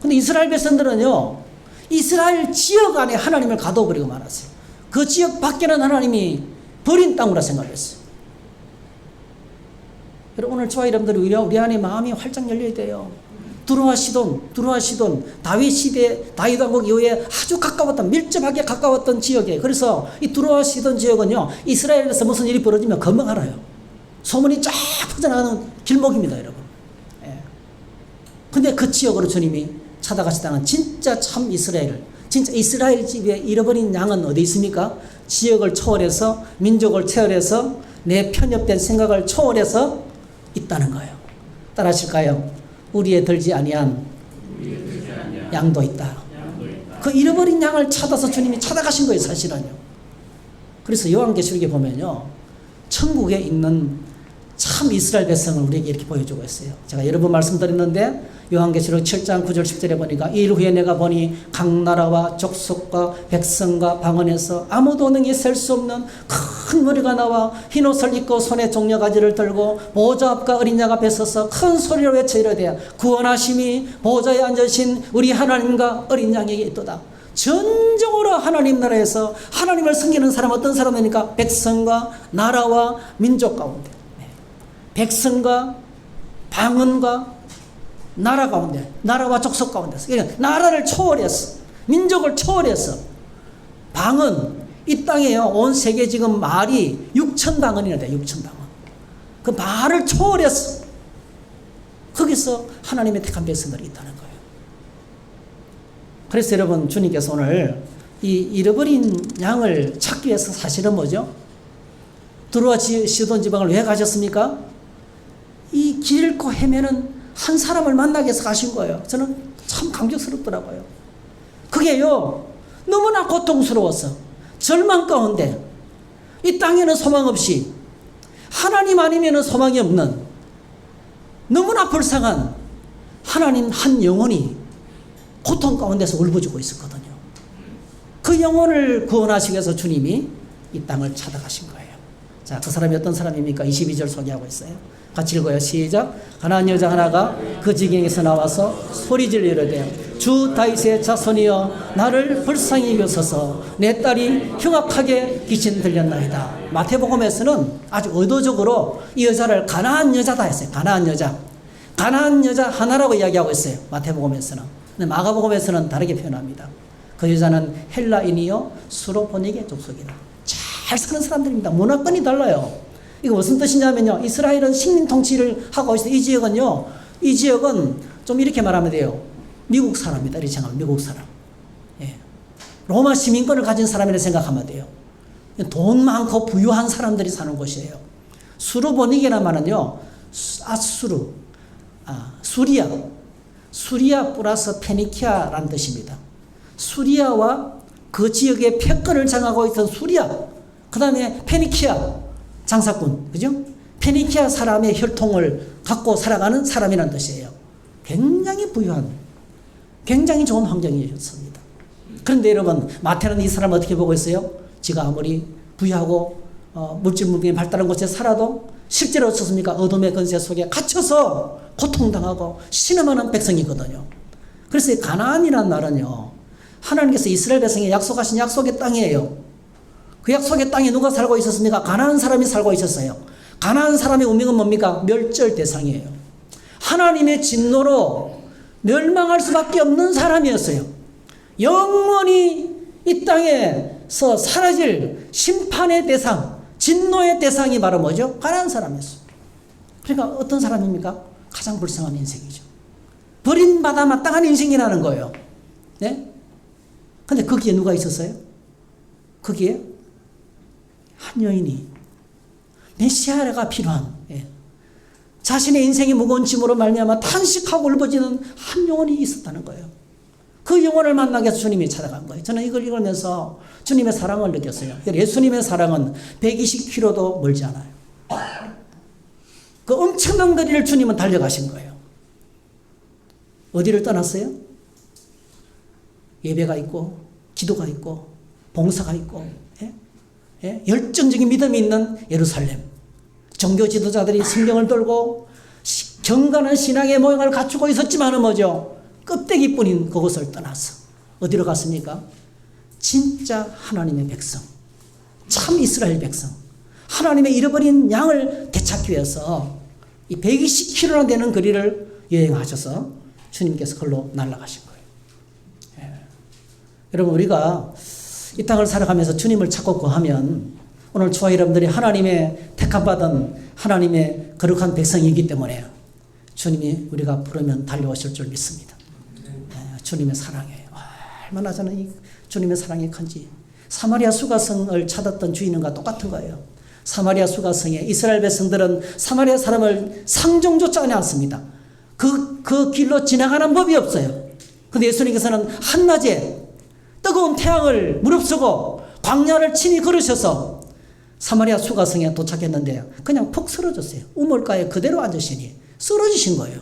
근데 이스라엘 백성들은요 이스라엘 지역 안에 하나님을 가둬버리고 말았어요. 그 지역 밖에는 하나님이 버린 땅으로 생각했어요. 여러분 오늘 저와 여러분들이 우리 안에 마음이 활짝 열려야 돼요. 두로와 시돈 다윗 시대 다윗 왕국 이후에 아주 가까웠던 밀접하게 가까웠던 지역에 그래서 이 두로와 시돈 지역은요 이스라엘에서 무슨 일이 벌어지면 금방 알아요. 소문이 쫙 퍼져나가는 길목입니다, 여러분. 예. 근데 그 지역으로 주님이 찾아가시다는 진짜 참 이스라엘, 진짜 이스라엘 집에 잃어버린 양은 어디 있습니까? 지역을 초월해서 민족을 초월해서 내 편협된 생각을 초월해서 있다는 거예요. 따라하실까요? 우리의 들지 아니한 양도 있다. 그 잃어버린 양을 찾아서 주님이 찾아가신 거예요, 사실은요. 그래서 요한계시록에 보면요, 천국에 있는 참 이스라엘 백성을 우리에게 이렇게 보여주고 있어요. 제가 여러 번 말씀드렸는데 요한계시록 7장 9절 10절에 보니까 일 후에 내가 보니 각 나라와 족속과 백성과 방언에서 아무도 능히 셀 수 없는 큰 무리가 나와 흰옷을 입고 손에 종려가지를 들고 보좌 앞과 어린 양 앞에 서서 큰 소리로 외쳐 이르되 구원하심이 보좌에 앉으신 우리 하나님과 어린 양에게 있도다. 전적으로 하나님 나라에서 하나님을 섬기는 사람 어떤 사람이니까 백성과 나라와 민족 가운데, 백성과 방언과 나라 가운데, 나라와 족속 가운데서, 그러니까 나라를 초월해서, 민족을 초월해서, 방언, 이 땅에요, 온 세계 지금 말이 6,000방언이나 돼요, 6,000방언. 그 말을 초월해서 거기서 하나님의 택한 백성들이 있다는 거예요. 그래서 여러분, 주님께서 오늘 이 잃어버린 양을 찾기 위해서 사실은 뭐죠? 두로와 시돈 지방을 왜 가셨습니까? 이 길 잃고 헤매는 한 사람을 만나기 위해서 가신 거예요. 저는 참 감격스럽더라고요. 그게요, 너무나 고통스러워서 절망 가운데 이 땅에는 소망 없이 하나님 아니면 소망이 없는 너무나 불쌍한 하나님 한 영혼이 고통 가운데서 울부짖고 있었거든요. 그 영혼을 구원하시기 위해서 주님이 이 땅을 찾아가신 거예요. 자, 그 사람이 어떤 사람입니까? 22절 소개하고 있어요. 같이 읽어요. 시작. 가나안 여자 하나가 그 지경에서 나와서 소리질러 이르되 주 다윗의 자손이여 나를 불쌍히 여기소서 내 딸이 흉악하게 귀신 들렸나이다. 마태복음에서는 아주 의도적으로 이 여자를 가나안 여자다 했어요. 가나안 여자. 가나안 여자 하나라고 이야기하고 있어요. 마태복음에서는. 근데 마가복음에서는 다르게 표현합니다. 그 여자는 헬라인이요 수로포닉의 족속이다. 잘 사는 사람들입니다. 문화권이 달라요. 이거 무슨 뜻이냐면요, 이스라엘은 식민 통치를 하고 있어요. 이 지역은 좀 이렇게 말하면 돼요. 미국 사람이다. 이렇게 생각하면 미국 사람. 예. 로마 시민권을 가진 사람이라 생각하면 돼요. 돈 많고 부유한 사람들이 사는 곳이에요. 수르보닉이라는 말은요, 아수르, 수리아 플러스 페니키아라는 뜻입니다. 수리아와 그 지역의 패권을 장하고 있던 수리아, 그 다음에 페니키아 장사꾼, 그죠? 페니키아 사람의 혈통을 갖고 살아가는 사람이라는 뜻이에요. 굉장히 부유한, 굉장히 좋은 환경이었습니다. 그런데 여러분, 마태는 이 사람을 어떻게 보고 있어요? 지가 아무리 부유하고 물질 문명이 발달한 곳에 살아도 실제로 어떻습니까? 어둠의 권세 속에 갇혀서 고통당하고 신음하는 백성이거든요. 그래서 이 가나안이라는 말은요, 하나님께서 이스라엘 백성에 약속하신 약속의 땅이에요. 그 약속의 땅에 누가 살고 있었습니까? 가나안 사람이 살고 있었어요. 가나안 사람의 운명은 뭡니까? 멸절 대상이에요. 하나님의 진노로 멸망할 수밖에 없는 사람이었어요. 영원히 이 땅에서 사라질 심판의 대상, 진노의 대상이 바로 뭐죠? 가나안 사람이었어요. 그러니까 어떤 사람입니까? 가장 불쌍한 인생이죠. 버림받아 마땅한 인생이라는 거예요. 네? 근데 거기에 누가 있었어요? 거기에 한 여인이 메시아가 필요한, 자신의 인생이 무거운 짐으로 말미암아 탄식하고 울부짖는 한 영혼이 있었다는 거예요. 그 영혼을 만나기 위해서 주님이 찾아간 거예요. 저는 이걸 읽으면서 주님의 사랑을 느꼈어요. 예수님의 사랑은 120km도 멀지 않아요. 그 엄청난 거리를 주님은 달려가신 거예요. 어디를 떠났어요? 예배가 있고 기도가 있고 봉사가 있고 열정적인 믿음이 있는 예루살렘, 종교 지도자들이 성경을 들고 경건한 신앙의 모양을 갖추고 있었지만은 뭐죠? 껍데기뿐인 그곳을 떠나서 어디로 갔습니까? 진짜 하나님의 백성, 참 이스라엘 백성, 하나님의 잃어버린 양을 되찾기 위해서 이 120km나 되는 거리를 여행하셔서 주님께서 그걸로 날아가신 거예요. 여러분, 우리가 이 땅을 살아가면서 주님을 찾고 구하면 오늘 저와 여러분들이 하나님의 택함받은 하나님의 거룩한 백성이기 때문에 주님이 우리가 부르면 달려오실 줄 믿습니다. 주님의 사랑이에요. 얼마나 저는 이 주님의 사랑이 큰지. 사마리아 수가성을 찾았던 주인과 똑같은 거예요. 사마리아 수가성에 이스라엘 백성들은 사마리아 사람을 상종조차 하지 않습니다. 그 길로 지나가는 법이 없어요. 근데 예수님께서는 한낮에 뜨거운 태양을 무릅쓰고 광야를 친히 걸으셔서 사마리아 수가성에 도착했는데 그냥 푹 쓰러졌어요. 우물가에 그대로 앉으시니 쓰러지신 거예요.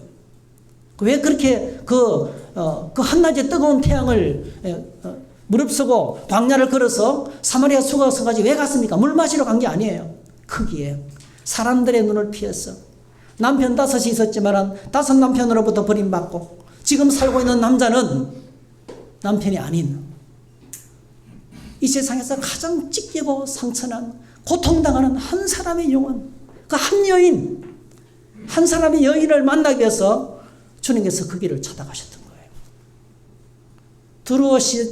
왜 그렇게 그 한낮에 뜨거운 태양을 무릅쓰고 광야를 걸어서 사마리아 수가성까지 왜 갔습니까? 물 마시러 간 게 아니에요. 거기에 사람들의 눈을 피해서 남편 5이 있었지만 5 남편으로부터 버림받고 지금 살고 있는 남자는 남편이 아닌 이 세상에서 가장 찢기고 상처난 고통당하는 한 사람의 영혼, 그 한 여인, 한 사람의 여인을 만나기 위해서 주님께서 그 길을 찾아가셨던 거예요.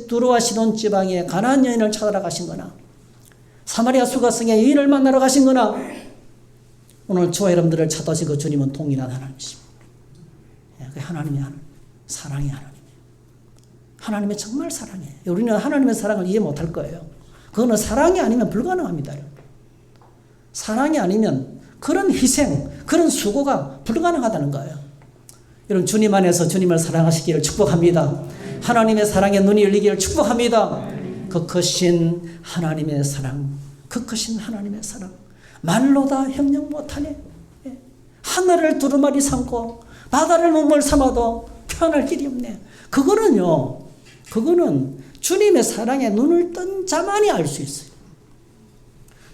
두로와 시돈 지방에 가나안 여인을 찾아러 가신 거나 사마리아 수가성에 여인을 만나러 가신 거나 오늘 저와 여러분들을 찾아오신 그 주님은 동일한 하나님이십니다. 그 하나님의 사랑의 하나님. 하나님의 정말 사랑이에요. 우리는 하나님의 사랑을 이해 못할 거예요. 그거는 사랑이 아니면 불가능합니다. 사랑이 아니면 그런 희생, 그런 수고가 불가능하다는 거예요. 여러분 주님 안에서 주님을 사랑하시기를 축복합니다. 하나님의 사랑에 눈이 열리기를 축복합니다. 그 크신 하나님의 사랑, 그 크신 하나님의 사랑 말로 다 형용 못하네. 하늘을 두루마리 삼고 바다를 몸을 삼아도 표현할 길이 없네. 그거는 주님의 사랑에 눈을 뜬 자만이 알 수 있어요.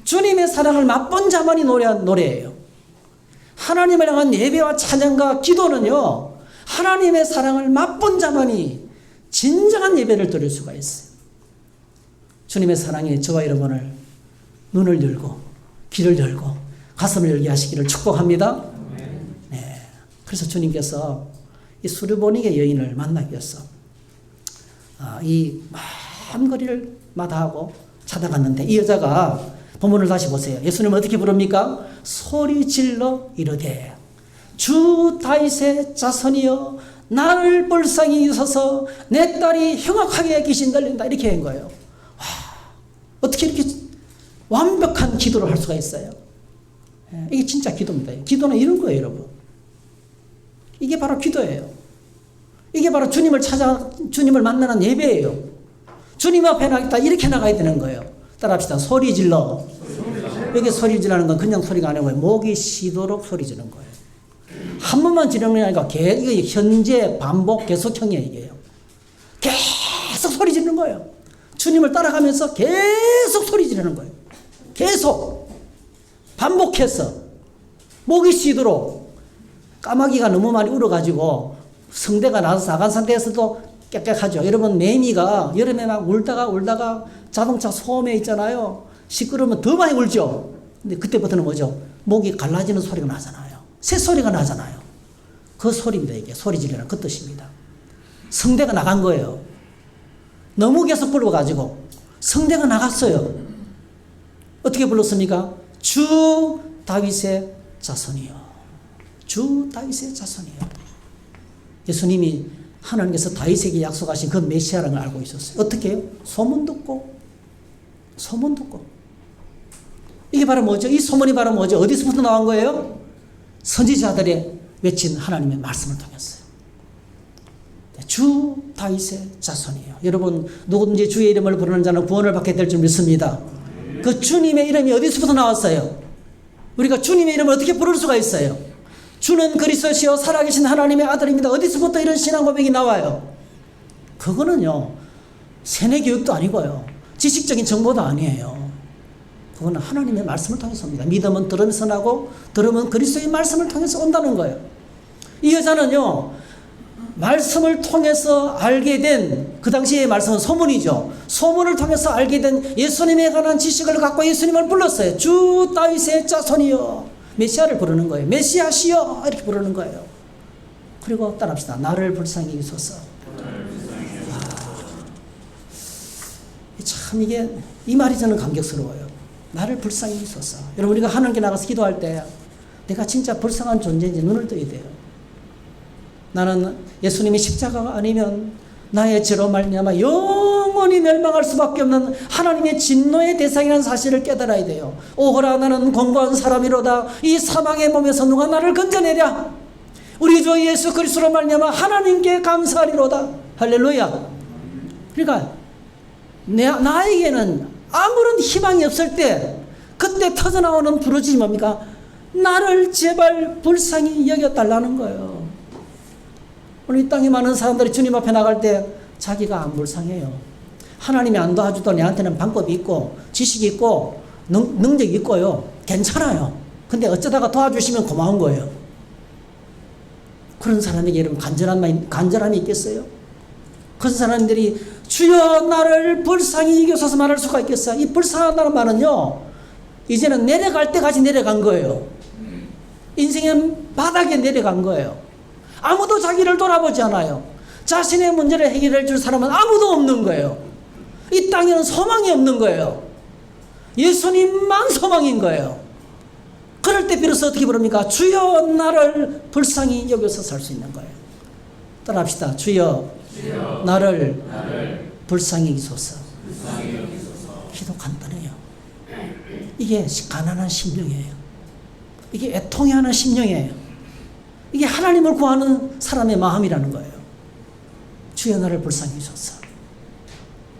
주님의 사랑을 맛본 자만이 노래한 노래예요. 하나님을 향한 예배와 찬양과 기도는요, 하나님의 사랑을 맛본 자만이 진정한 예배를 드릴 수가 있어요. 주님의 사랑이 저와 여러분을 눈을 열고 귀를 열고 가슴을 열게 하시기를 축복합니다. 네. 그래서 주님께서 이 수르보닉의 여인을 만나기 위해서 이 먼 거리를 마다하고 찾아갔는데 이 여자가 본문을 다시 보세요. 예수님은 어떻게 부릅니까? 소리 질러 이르되 주 다윗의 자손이여 나를 불쌍히 여기소서 내 딸이 흉악하게 귀신 들린다 이렇게 한 거예요. 와, 어떻게 이렇게 완벽한 기도를 할 수가 있어요? 이게 진짜 기도입니다. 기도는 이런 거예요, 여러분. 이게 바로 기도예요. 이게 바로 주님을 만나는 예배예요. 주님 앞에 나가겠다 이렇게 나가야 되는 거예요. 따라합시다. 소리 질러. 여기 소리 지르는 건 그냥 소리가 아니고 목이 쉬도록 소리 지르는 거예요. 한 번만 지르는 게 아니라 이게 현재 반복 계속형이에요. 이게요. 계속 소리 지르는 거예요. 주님을 따라가면서 계속 소리 지르는 거예요. 계속 반복해서 목이 쉬도록. 까마귀가 너무 많이 울어가지고 성대가 나서 나간 상태에서도 깨끗하죠. 여러분 매미가 여름에 막 울다가 자동차 소음에 있잖아요. 시끄러우면 더 많이 울죠. 근데 그때부터는 뭐죠? 목이 갈라지는 소리가 나잖아요. 새소리가 나잖아요. 그 소리입니다. 이게 소리 지르는 그 뜻입니다. 성대가 나간 거예요. 너무 계속 불러가지고 성대가 나갔어요. 어떻게 불렀습니까? 주 다윗의 자손이요. 주 다윗의 자손이요. 예수님이 하나님께서 다윗에게 약속하신 그 메시아라는 걸 알고 있었어요. 어떻게 해요? 소문 듣고. 이게 바로 뭐죠? 이 소문이 바로 뭐죠? 어디서부터 나온 거예요? 선지자들의 외친 하나님의 말씀을 통했어요. 주 다윗의 자손이에요. 여러분 누구든지 주의 이름을 부르는 자는 구원을 받게 될 줄 믿습니다. 그 주님의 이름이 어디서부터 나왔어요? 우리가 주님의 이름을 어떻게 부를 수가 있어요? 주는 그리스도시요 살아계신 하나님의 아들입니다. 어디서부터 이런 신앙 고백이 나와요? 그거는요 세뇌 교육도 아니고요 지식적인 정보도 아니에요. 그거는 하나님의 말씀을 통해서 옵니다. 믿음은 들으면서 나고 들으면 그리스도의 말씀을 통해서 온다는 거예요. 이 여자는요 말씀을 통해서 알게 된 그 당시의 말씀은 소문이죠. 소문을 통해서 알게 된 예수님에 관한 지식을 갖고 예수님을 불렀어요. 주 다윗의 자손이여. 메시아를 부르는 거예요. 메시아시여 이렇게 부르는 거예요. 그리고 따라합시다. 나를 불쌍히 여기소서. 참 이게 이 말이 저는 감격스러워요. 나를 불쌍히 여기소서. 여러분 우리가 하나님께 나가서 기도할 때 내가 진짜 불쌍한 존재인지 눈을 떠야 돼요. 나는 예수님이 십자가가 아니면 나의 죄로 말미암아 영원히 멸망할 수밖에 없는 하나님의 진노의 대상이라는 사실을 깨달아야 돼요. 오호라 나는 공고한 사람이로다. 이 사망의 몸에서 누가 나를 건져내랴. 우리 주 예수 그리스도로 말미암아 하나님께 감사하리로다. 할렐루야. 그러니까 나에게는 아무런 희망이 없을 때 그때 터져나오는 부르짖음이 뭡니까? 나를 제발 불쌍히 여겨달라는 거예요. 오늘 이 땅에 많은 사람들이 주님 앞에 나갈 때 자기가 안 불쌍해요. 하나님이 안 도와주도 내한테는 방법이 있고 지식이 있고 능력이 있고요. 괜찮아요. 근데 어쩌다가 도와주시면 고마운 거예요. 그런 사람에게 여러분 간절함이 있겠어요? 그런 사람들이 주여 나를 불쌍히 여기소서 말할 수가 있겠어요? 이 불쌍하다는 말은요 이제는 내려갈 때까지 내려간 거예요. 인생의 바닥에 내려간 거예요. 아무도 자기를 돌아보지 않아요. 자신의 문제를 해결해 줄 사람은 아무도 없는 거예요. 이 땅에는 소망이 없는 거예요. 예수님만 소망인 거예요. 그럴 때 비로소 어떻게 부릅니까? 주여 나를 불쌍히 여겨서 살 수 있는 거예요. 따라합시다. 주여, 나를 불쌍히 여기소서. 기도 간단해요. 이게 가난한 심령이에요. 이게 애통해하는 심령이에요. 이게 하나님을 구하는 사람의 마음이라는 거예요. 주여 나를 불쌍히 여기소서.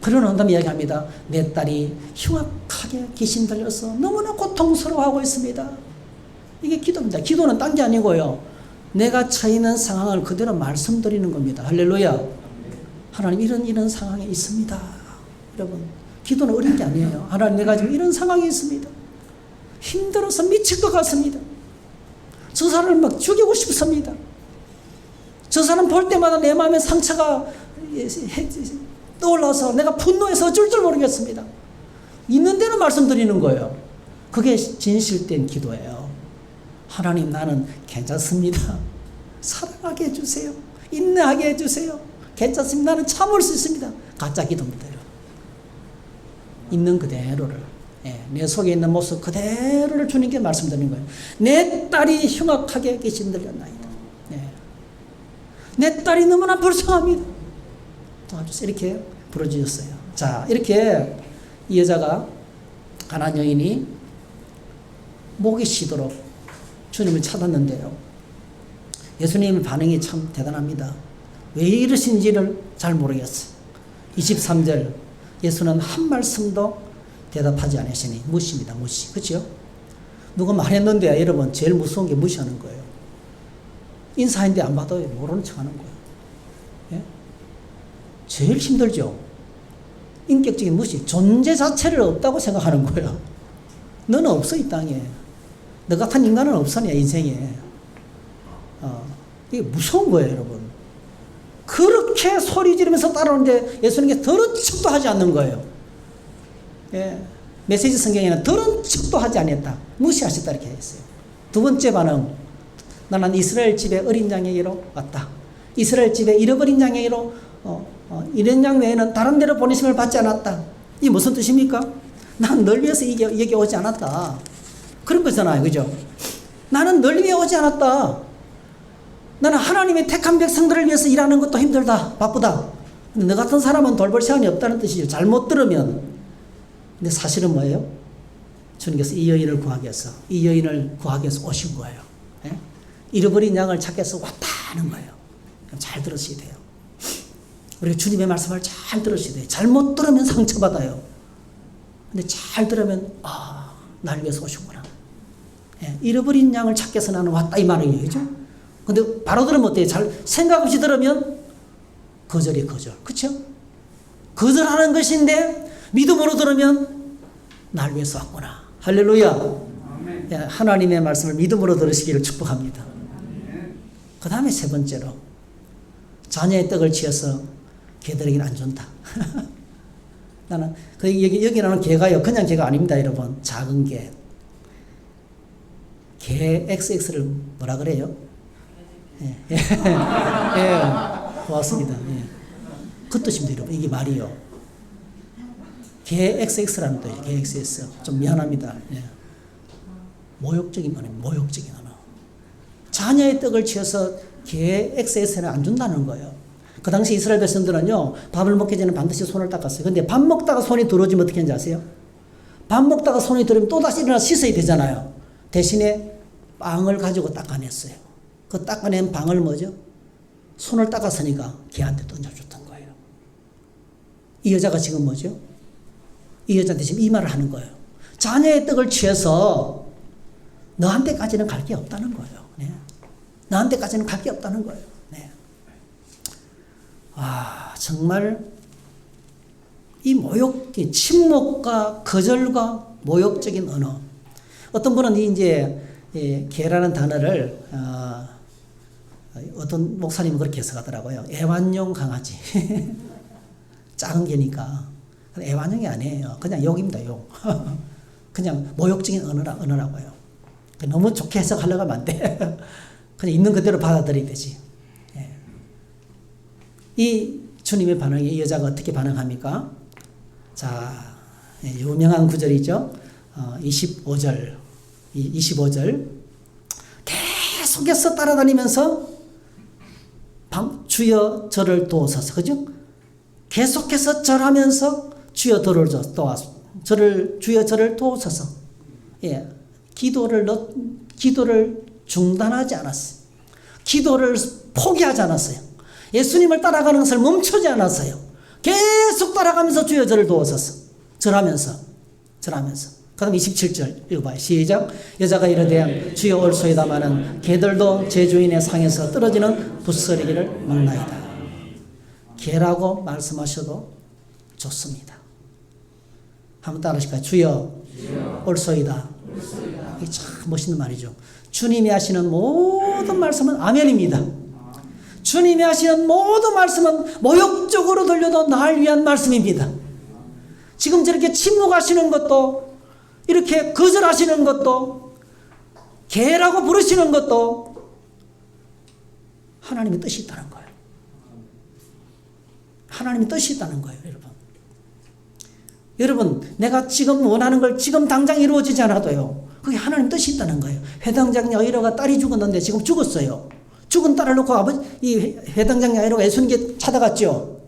그러는 다음에 이야기합니다. 내 딸이 흉악하게 귀신 들려서 너무나 고통스러워하고 있습니다. 이게 기도입니다. 기도는 딴 게 아니고요. 내가 처해 있는 상황을 그대로 말씀드리는 겁니다. 할렐루야. 하나님 이런 상황에 있습니다. 여러분, 기도는 어려운 게 아니에요. 하나님 내가 지금 이런 상황에 있습니다. 힘들어서 미칠 것 같습니다. 저 사람을 막 죽이고 싶습니다. 저 사람 볼 때마다 내 마음에 상처가 떠올라서 내가 분노해서 어쩔 줄 모르겠습니다. 있는 대로 말씀드리는 거예요. 그게 진실된 기도예요. 하나님 나는 괜찮습니다. 사랑하게 해주세요. 인내하게 해주세요. 괜찮습니다. 나는 참을 수 있습니다. 가짜 기도입니다. 있는 그대로를, 내 속에 있는 모습 그대로를 주님께 말씀드리는 거예요. 내 딸이 흉악하게 귀신 들렸나이다. 내 딸이 너무나 불쌍합니다. 도와주세요. 이렇게 부르짖었어요. 자, 이렇게 이 여자가 가난한 여인이 목이 쉬도록 주님을 찾았는데요. 예수님의 반응이 참 대단합니다. 왜 이러신지를 잘 모르겠어요. 23절 예수는 한 말씀도 대답하지 않으시니 무시입니다. 무시. 그렇죠? 누가 말했는데 여러분 제일 무서운 게 무시하는 거예요. 인사했는데 안 받아요. 모르는 척하는 거예요. 예? 제일 힘들죠. 인격적인 무시. 존재 자체를 없다고 생각하는 거예요. 너는 없어 이 땅에. 너 같은 인간은 없으냐 인생에. 이게 무서운 거예요 여러분. 그렇게 소리 지르면서 따라오는데 예수님께 들은 척도 하지 않는 거예요. 예. 메시지 성경에는 들은 척도 하지 않았다. 무시하셨다 이렇게 했어요. 두 번째 반응. 나는 이스라엘 집에 어린 양에게로 왔다. 이스라엘 집에 잃어버린 양에게로 이런 양 외에는 다른 데로 보내심을 받지 않았다. 이게 무슨 뜻입니까? 난 널 위해서 여기 오지 않았다. 그런 거잖아요. 그죠? 나는 널 위해 오지 않았다. 나는 하나님의 택한 백성들을 위해서 일하는 것도 힘들다. 바쁘다. 근데 너 같은 사람은 돌볼 시간이 없다는 뜻이죠. 잘못 들으면. 근데 사실은 뭐예요? 주님께서 이 여인을 구하기 위해서 오신 거예요. 예? 잃어버린 양을 찾기 위해서 왔다는 거예요. 잘 들으셔야 돼요. 우리가 주님의 말씀을 잘 들으셔야 돼요. 잘못 들으면 상처받아요. 근데 잘 들으면 날 위해서 오셨구나. 예, 잃어버린 양을 찾기 위해서 나는 왔다 이 말이에요. 그죠? 근데 바로 들으면 어때요? 잘 생각 없이 들으면 거절이 거절. 그렇죠? 거절하는 것인데 믿음으로 들으면 날 위해서 왔구나. 할렐루야. 예, 하나님의 말씀을 믿음으로 들으시기를 축복합니다. 그 다음에 세 번째로 자녀의 떡을 취해서 개들에게는 안 준다. 나는 여기 나오는 개가요. 그냥 개가 아닙니다, 여러분. 작은 개. 개 XX를 뭐라 그래요? 예. 예. 고맙습니다. 예. 그 뜻입니다, 여러분. 이게 말이요. 개 XX라는 뜻이에요. 개 XX. 좀 미안합니다. 예. 모욕적인 언어, 모욕적인 언어. 자녀의 떡을 취해서 개 XX는 안 준다는 거예요. 그 당시 이스라엘 백성들은요, 밥을 먹기 전에 반드시 손을 닦았어요. 근데 밥 먹다가 손이 더러워지면 어떻게 하는지 아세요? 밥 먹다가 손이 더러우면 또다시 일어나 씻어야 되잖아요. 대신에 빵을 가지고 닦아냈어요. 그 닦아낸 빵을 뭐죠? 손을 닦았으니까 개한테 던져줬던 거예요. 이 여자가 지금 뭐죠? 이 여자한테 지금 이 말을 하는 거예요. 자녀의 떡을 취해서 너한테까지는 갈 게 없다는 거예요. 네. 너한테까지는 갈 게 없다는 거예요. 네. 정말 이 침묵과 거절과 모욕적인 언어. 어떤 분은 이제 개라는 단어를 어떤 목사님은 그렇게 해석하더라고요. 애완용 강아지. 작은 개니까. 애완용이 아니에요. 그냥 욕입니다. 욕. 그냥 모욕적인 언어라고요. 너무 좋게 해석하려고 하면 안 돼. 그냥 있는 그대로 받아들여야 되지. 예. 이 주님의 반응에 이 여자가 어떻게 반응합니까? 자, 유명한 구절이죠. 25절. 25절 계속해서 따라다니면서 주여 저를 도우소서. 그죠? 계속해서 절하면서 주여 주여 저를 도우소서. 예. 기도를 중단하지 않았어요. 기도를 포기하지 않았어요. 예수님을 따라가는 것을 멈추지 않았어요. 계속 따라가면서 주여 저를 도우소서. 절하면서. 그 다음 27절 읽어봐요. 시작. 여자가 이르되 주여 올소이다마는 개들도 제 주인의 상에서 떨어지는 부스러기를 먹나이다. 개라고 말씀하셔도 좋습니다. 한번 따라하실까요? 주여 올소이다. 이게 참 멋있는 말이죠. 주님이 하시는 모든 말씀은 아멘입니다. 주님이 하시는 모든 말씀은 모욕적으로 들려도 날 위한 말씀입니다. 지금 저렇게 침묵하시는 것도, 이렇게 거절하시는 것도, 개라고 부르시는 것도 하나님의 뜻이 있다는 거예요. 하나님의 뜻이 있다는 거예요, 여러분. 여러분, 내가 지금 원하는 걸 지금 당장 이루어지지 않아도요, 그게 하나님 뜻이 있다는 거예요. 회당장 야이로가 딸이 죽었는데 지금 죽었어요. 죽은 딸을 놓고 이 회당장 야이로가 예수님께 찾아갔죠.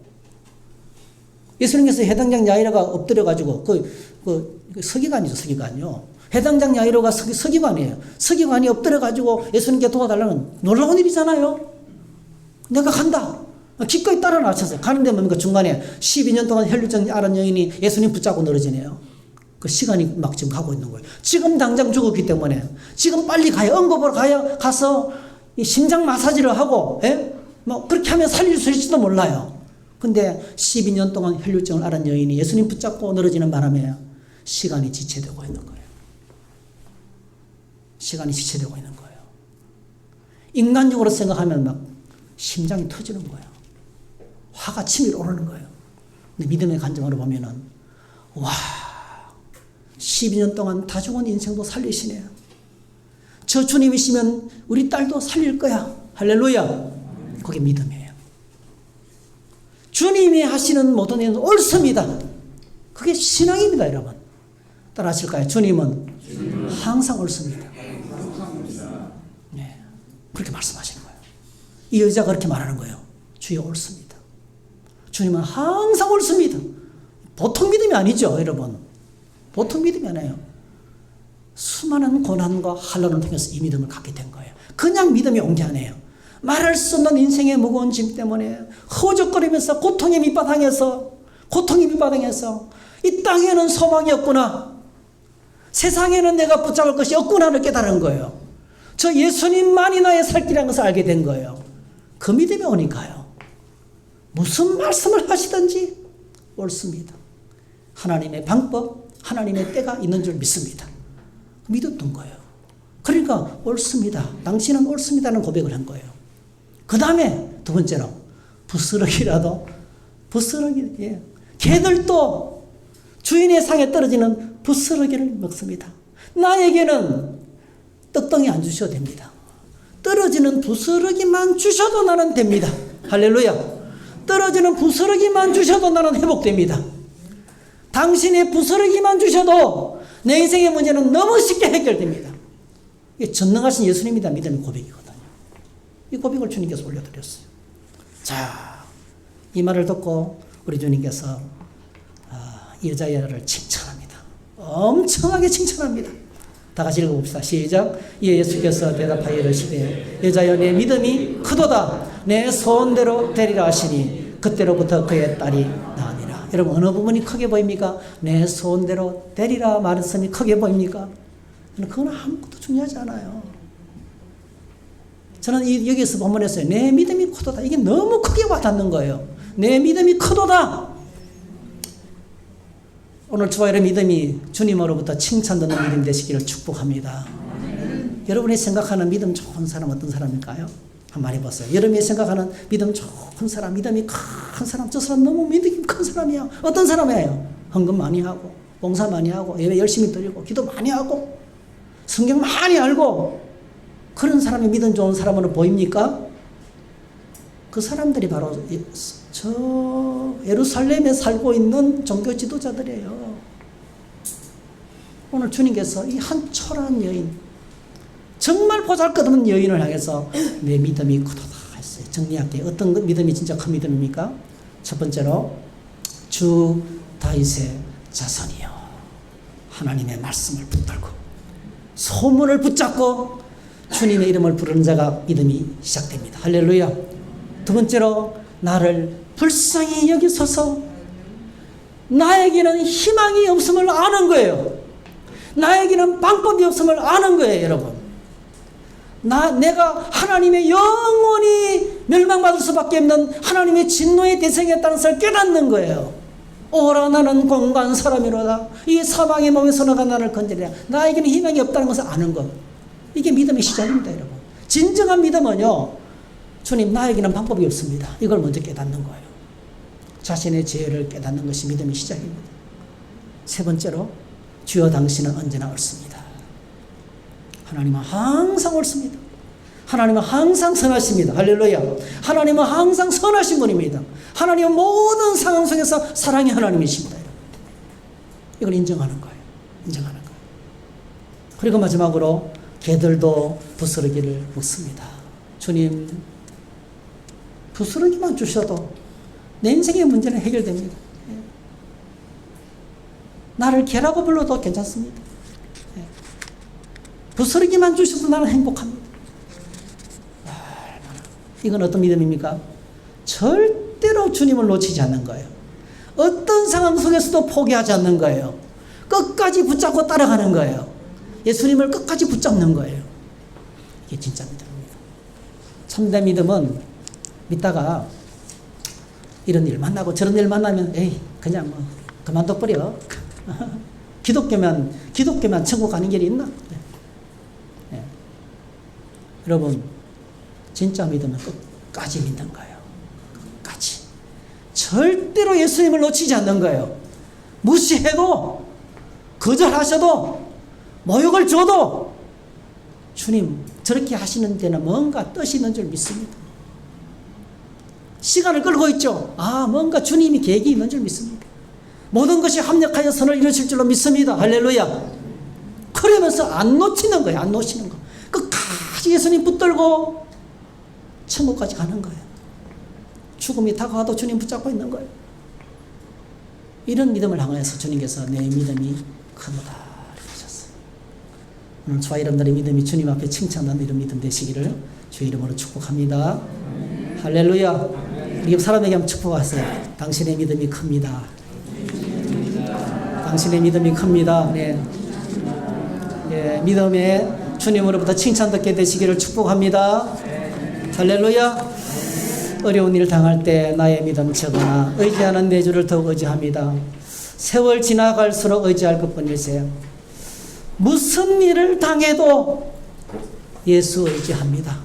예수님께서 회당장 야이로가 엎드려가지고 서기관이죠, 서기관요. 회당장 야이로가 서기관이에요. 서기관이 엎드려가지고 예수님께 도와달라는 놀라운 일이잖아요. 내가 간다. 기꺼이 따라 나섰어요. 가는데 뭡니까? 중간에 12년 동안 혈류증 앓은 여인이 예수님 붙잡고 늘어지네요. 그 시간이 막 지금 가고 있는 거예요. 지금 당장 죽었기 때문에 지금 빨리 가요. 응급으로 가서 이 심장 마사지를 하고, 뭐 그렇게 하면 살릴 수 있을지도 몰라요. 근데 12년 동안 혈류증을 앓은 여인이 예수님 붙잡고 늘어지는 바람에 시간이 지체되고 있는 거예요. 시간이 지체되고 있는 거예요. 인간적으로 생각하면 막 심장이 터지는 거예요. 화가 치밀어 오르는 거예요. 근데 믿음의 관점으로 보면은, 와, 12년 동안 다 죽은 인생도 살리시네요. 저 주님이시면 우리 딸도 살릴 거야. 할렐루야. 그게 믿음이에요. 주님이 하시는 모든 일은 옳습니다. 그게 신앙입니다, 여러분. 따라 하실까요? 주님은 항상 옳습니다. 네, 그렇게 말씀하시는 거예요. 이 여자가 그렇게 말하는 거예요. 주여 옳습니다. 주님은 항상 옳습니다. 보통 믿음이 아니죠, 여러분. 보통 믿음이 아니에요. 수많은 고난과 환난을 통해서 이 믿음을 갖게 된 거예요. 그냥 믿음이 온 게 아니에요. 말할 수 없는 인생의 무거운 짐 때문에 허적거리면서 고통의 밑바닥에서 이 땅에는 소망이 없구나, 세상에는 내가 붙잡을 것이 없구나를 깨달은 거예요. 저 예수님만이 나의 살 길이라는 것을 알게 된 거예요. 그 믿음이 오니까요, 무슨 말씀을 하시든지 옳습니다. 하나님의 방법, 하나님의 때가 있는 줄 믿습니다. 믿었던 거예요. 그러니까 옳습니다. 당신은 옳습니다는 고백을 한 거예요. 그 다음에 두 번째로 부스러기라도 예. 개들도 주인의 상에 떨어지는 부스러기를 먹습니다. 나에게는 떡덩이 안 주셔도 됩니다. 떨어지는 부스러기만 주셔도 나는 됩니다. 할렐루야. 떨어지는 부스러기만 주셔도 나는 회복됩니다. 당신의 부스러기만 주셔도 내 인생의 문제는 너무 쉽게 해결됩니다. 이게 전능하신 예수님이다 믿음의 고백이거든요. 이 고백을 주님께서 올려드렸어요. 자, 이 말을 듣고 우리 주님께서 이 여자를 칭찬합니다. 엄청나게 칭찬합니다. 다 같이 읽어봅시다. 시작. 이에 예수께서 대답하여 이르시되 여자여 내 믿음이 크도다. 내 소원대로 되리라 하시니 그때로부터 그의 딸이 나으니라. 여러분, 어느 부분이 크게 보입니까? 내 소원대로 되리라 말씀이 크게 보입니까? 그건 아무것도 중요하지 않아요. 저는 여기서 본문에서 내 믿음이 크도다, 이게 너무 크게 와닿는 거예요. 내 믿음이 크도다. 오늘 저와 여러분의 믿음이 주님으로부터 칭찬 듣는 믿음 되시기를 축복합니다. 여러분이 생각하는 믿음 좋은 사람 어떤 사람일까요? 한번 말해보세요. 여러분이 생각하는 믿음 좋은 사람, 믿음이 큰 사람, 저 사람 너무 믿음이 큰 사람이야. 어떤 사람이에요? 헌금 많이 하고, 봉사 많이 하고, 예배 열심히 드리고, 기도 많이 하고, 성경 많이 알고, 그런 사람이 믿음 좋은 사람으로 보입니까? 그 사람들이 바로 저 예루살렘에 살고 있는 종교 지도자들이에요. 오늘 주님께서 이 한 초라한 여인, 정말 보잘것없는 여인을 향해서 내 믿음이 크도다 했어요. 정리할게요. 어떤 믿음이 진짜 큰 믿음입니까? 첫 번째로 주 다윗의 자손이요, 하나님의 말씀을 붙들고 소문을 붙잡고 주님의 이름을 부르는 자가 믿음이 시작됩니다. 할렐루야. 두 번째로 나를 불쌍히 여기소서. 나에게는 희망이 없음을 아는 거예요. 나에게는 방법이 없음을 아는 거예요, 여러분. 내가 하나님의 영원히 멸망받을 수밖에 없는 하나님의 진노의 대상이었다는 것을 깨닫는 거예요. 오라 나는 공고한 사람이로다. 이 사망의 몸에서 너가 나를 건지리라. 나에게는 희망이 없다는 것을 아는 것. 이게 믿음의 시작입니다, 여러분. 진정한 믿음은요, 주님 나에게는 방법이 없습니다. 이걸 먼저 깨닫는 거예요. 자신의 죄를 깨닫는 것이 믿음의 시작입니다. 세 번째로 주여 당신은 언제나 옳습니다. 하나님은 항상 옳습니다. 하나님은 항상 선하십니다. 할렐루야. 하나님은 항상 선하신 분입니다. 하나님은 모든 상황 속에서 사랑의 하나님이십니다. 이걸 인정하는 거예요. 인정하는 거예요. 그리고 마지막으로 개들도 부스러기를 묻습니다. 주님, 부스러기만 주셔도 내 인생의 문제는 해결됩니다. 나를 개라고 불러도 괜찮습니다. 부스러기만 주셔도 나는 행복합니다. 이건 어떤 믿음입니까? 절대로 주님을 놓치지 않는 거예요. 어떤 상황 속에서도 포기하지 않는 거예요. 끝까지 붙잡고 따라가는 거예요. 예수님을 끝까지 붙잡는 거예요. 이게 진짜 믿음입니다. 참된 믿음은 믿다가 이런 일 만나고 저런 일 만나면 에이 그냥 뭐 그만둬버려. 기독교면 천국 가는 길이 있나? 네. 여러분, 진짜 믿으면 끝까지 믿는 거예요. 끝까지. 절대로 예수님을 놓치지 않는 거예요. 무시해도, 거절하셔도, 모욕을 줘도 주님 저렇게 하시는 데는 뭔가 뜻이 있는 줄 믿습니다. 시간을 끌고 있죠. 뭔가 주님이 계획이 있는 줄 믿습니다. 모든 것이 합력하여 선을 이루실 줄로 믿습니다. 할렐루야. 그러면서 안 놓치는 거예요. 안 놓치는 거. 끝까지 예수님 붙들고 천국까지 가는 거예요. 죽음이 다가와도 주님 붙잡고 있는 거예요. 이런 믿음을 향해서 주님께서 내 믿음이 크도다 하셨어요. 오늘 저와 여러분들의 믿음이 주님 앞에 칭찬하는 이런 믿음 되시기를 주의 이름으로 축복합니다. 할렐루야. 우리 사람에게 한번 축복하세요. 당신의 믿음이 큽니다. 당신의 믿음이 큽니다. 네. 예, 믿음에 주님으로부터 칭찬 듣게 되시기를 축복합니다. 할렐루야. 어려운 일을 당할 때 나의 믿음 적으나 의지하는 내 주를 더욱 의지합니다. 세월 지나갈수록 의지할 것뿐일세. 무슨 일을 당해도 예수 의지합니다.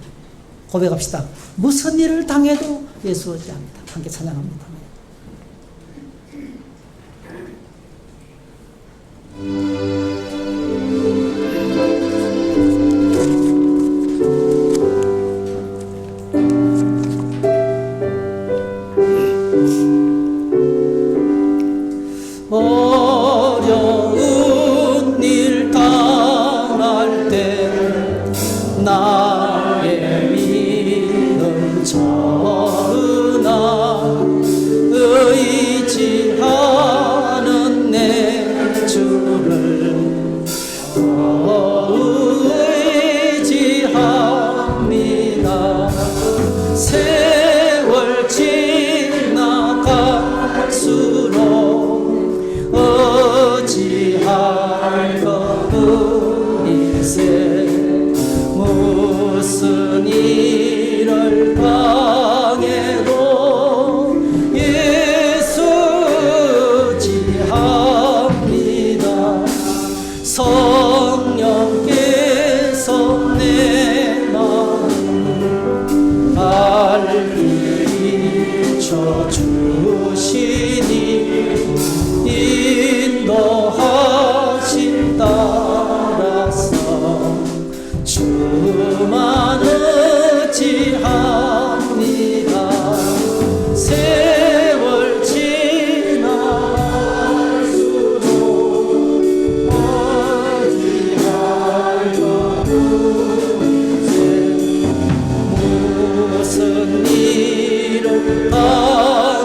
고백합시다. 무슨 일을 당해도 예수 의지합니다. 함께 찬양합니다. 어려운 일 당할 때 나의 믿음 적으나 의지하는 내 주를 의지합니다. 세월 지나갈수록 의지할 것뿐일세. 무슨 일을 당해도 예수 의지합니다. 성령께서 내 마음 밝히 비춰주시니 인도하심 따라서 주만 의지합니다. 세월 지나갈수록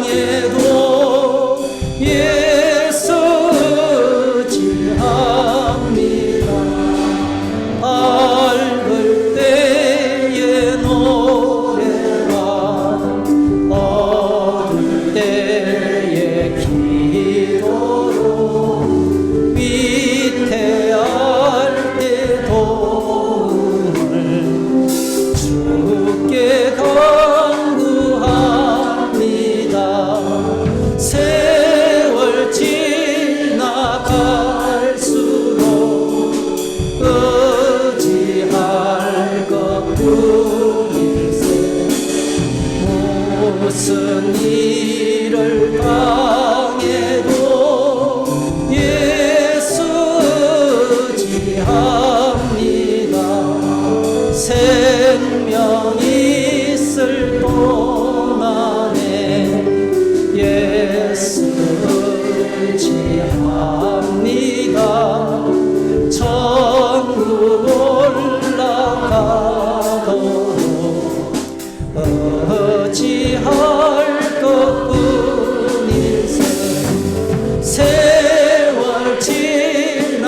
방에도 예수지합니다. 밝을 때의 노래와 어두울 때의 기도로 위태할 때 도움을 주께 간구합니다. 세월 지나갈수록 의지할 것뿐일세. 무슨 일을 당해도 예수지합니다. 생명 있을 동안에 예수지합니다. 천국 올라가도록 의지할 것뿐일세. 세월 지나갈수록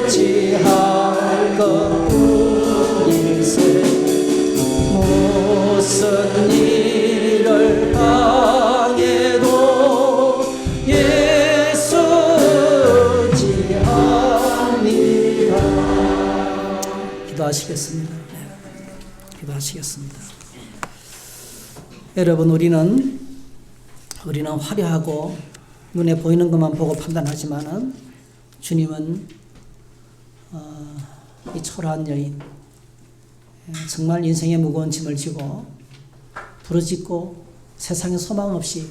의지할 것뿐일세. 무슨 일을 당해도 예수지합니다. 기도하시겠습니다. 기도하시겠습니다. 여러분, 우리는 화려하고 눈에 보이는 것만 보고 판단하지만은 주님은 이 초라한 여인, 정말 인생의 무거운 짐을 지고 부르짖고 세상에 소망 없이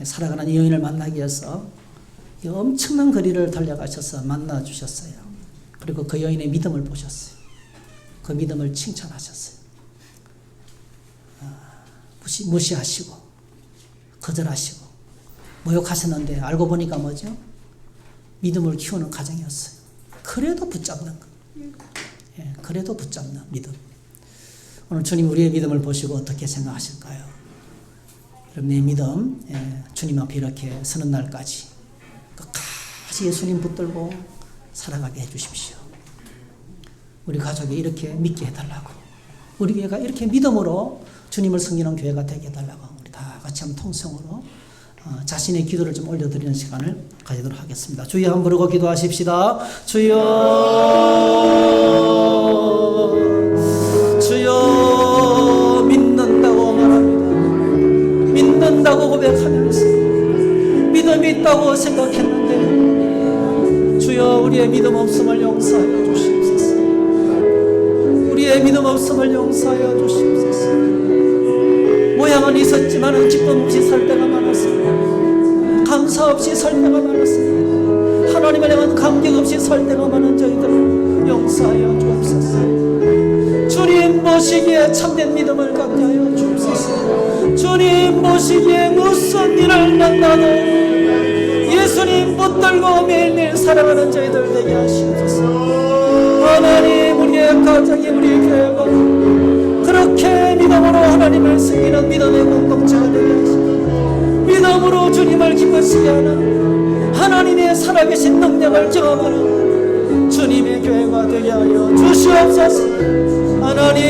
살아가는 이 여인을 만나기 위해서 이 엄청난 거리를 달려가셔서 만나 주셨어요. 그리고 그 여인의 믿음을 보셨어요. 그 믿음을 칭찬하셨어요. 무시하시고 거절하시고 모욕하셨는데 알고 보니까 뭐죠? 믿음을 키우는 과정이었어요. 그래도 붙잡는 것. 그래도 붙잡는 믿음. 오늘 주님 우리의 믿음을 보시고 어떻게 생각하실까요? 여러분의 믿음, 주님 앞에 이렇게 서는 날까지 끝까지 예수님 붙들고 살아가게 해주십시오. 우리 가족이 이렇게 믿게 해달라고, 우리 교회가 이렇게 믿음으로 주님을 섬기는 교회가 되게 해달라고, 우리 다 같이 한번 통성으로 자신의 기도를 좀 올려드리는 시간을 가지도록 하겠습니다. 주여 한번 부르고 기도하십시다. 주여 믿는다고 말합니다. 믿는다고 고백하면서 믿음이 있다고 생각했는데 주여 우리의 믿음 없음을 용서하여 주시옵소서. 우리의 믿음 없음을 용서하여 주시옵소서. 모양은 있었지만 기쁨 없이 살 때가 많았습니다. 감사 없이 살 때가 많았습니다. 하나님을 향한 감격 없이 살 때가 많은 저희들 용서하여 주옵소서. 주님 보시기에 참된 믿음을 갖게 하여 주옵소서. 주님 보시기에 무슨 일을 만나도 예수님 붙들고 매일매일 살아가는 저희들 되게 하시옵소서. 하나님, 우리의 가정이, 우리 교회가 그렇게 믿음으로 하나님을 섬기는 믿음의 공동체가 되게 하시고 믿음으로 주님을 기쁘시게 하는 하나님의 살아계신 능력을 경험하는 주님의 교회가 되게 하여 주시옵소서. 하나님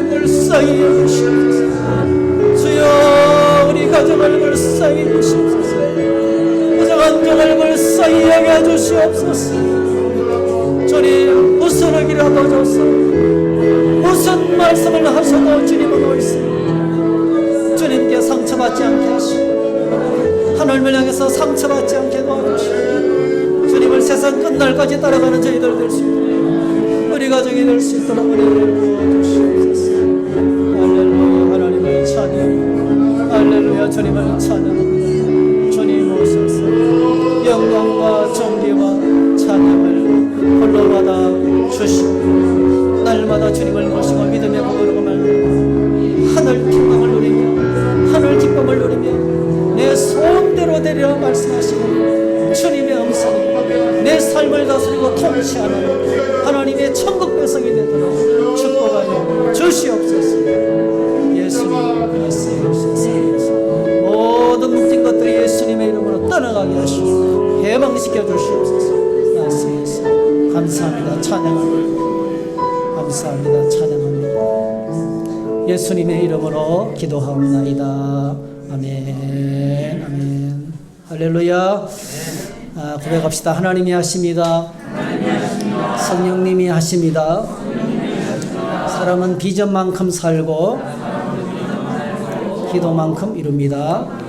불쌍히 여기시옵소서. 주여 우리 가정을 불쌍히 여기시옵소서. 가정한정을 불쌍히 여겨 주시옵소서. 주님 무슨 의기라도 줬소, 무슨 말씀을 하셔도 주님은 옳습니다. 주님께 상처받지 않게 하시고 하늘을 향해서 상처받지 않게 도와주시고 주님을 세상 끝날까지 따라가는 저희들 될 수 있도록 우리 가정이 될 수 있도록 은혜를 부어주시옵소서. 할렐루야. 하나님을 찬양, 할렐루야. 주님을 찬양합니다. 주님 오셔서 영광과 존귀와 찬양을 홀로 받아 주시고 날마다 주님을 모시고 믿음의 복으로 말미암아 하늘 평강을 누리며 하늘 기쁨을 누리며 내 소원대로 되리라 말씀하시고 주님의 음성이 내 삶을 다스리고 통치하는 하나님의 천국 백성이 되도록 축복하여 주시옵소서. 예수님 예수님 모든 묶인 것들이 예수님의 이름으로 떠나가게 하시고 해방시켜 주시옵소서. 예수 감사합니다. 찬양합니다. 감사합니다. 찬양합니다. 예수님의 이름으로 기도하옵나이다. 아멘. 아멘. 할렐루야. 고백합시다. 하나님이 하십니다. 성령님이 하십니다. 사람은 비전만큼 살고 기도만큼 이룹니다.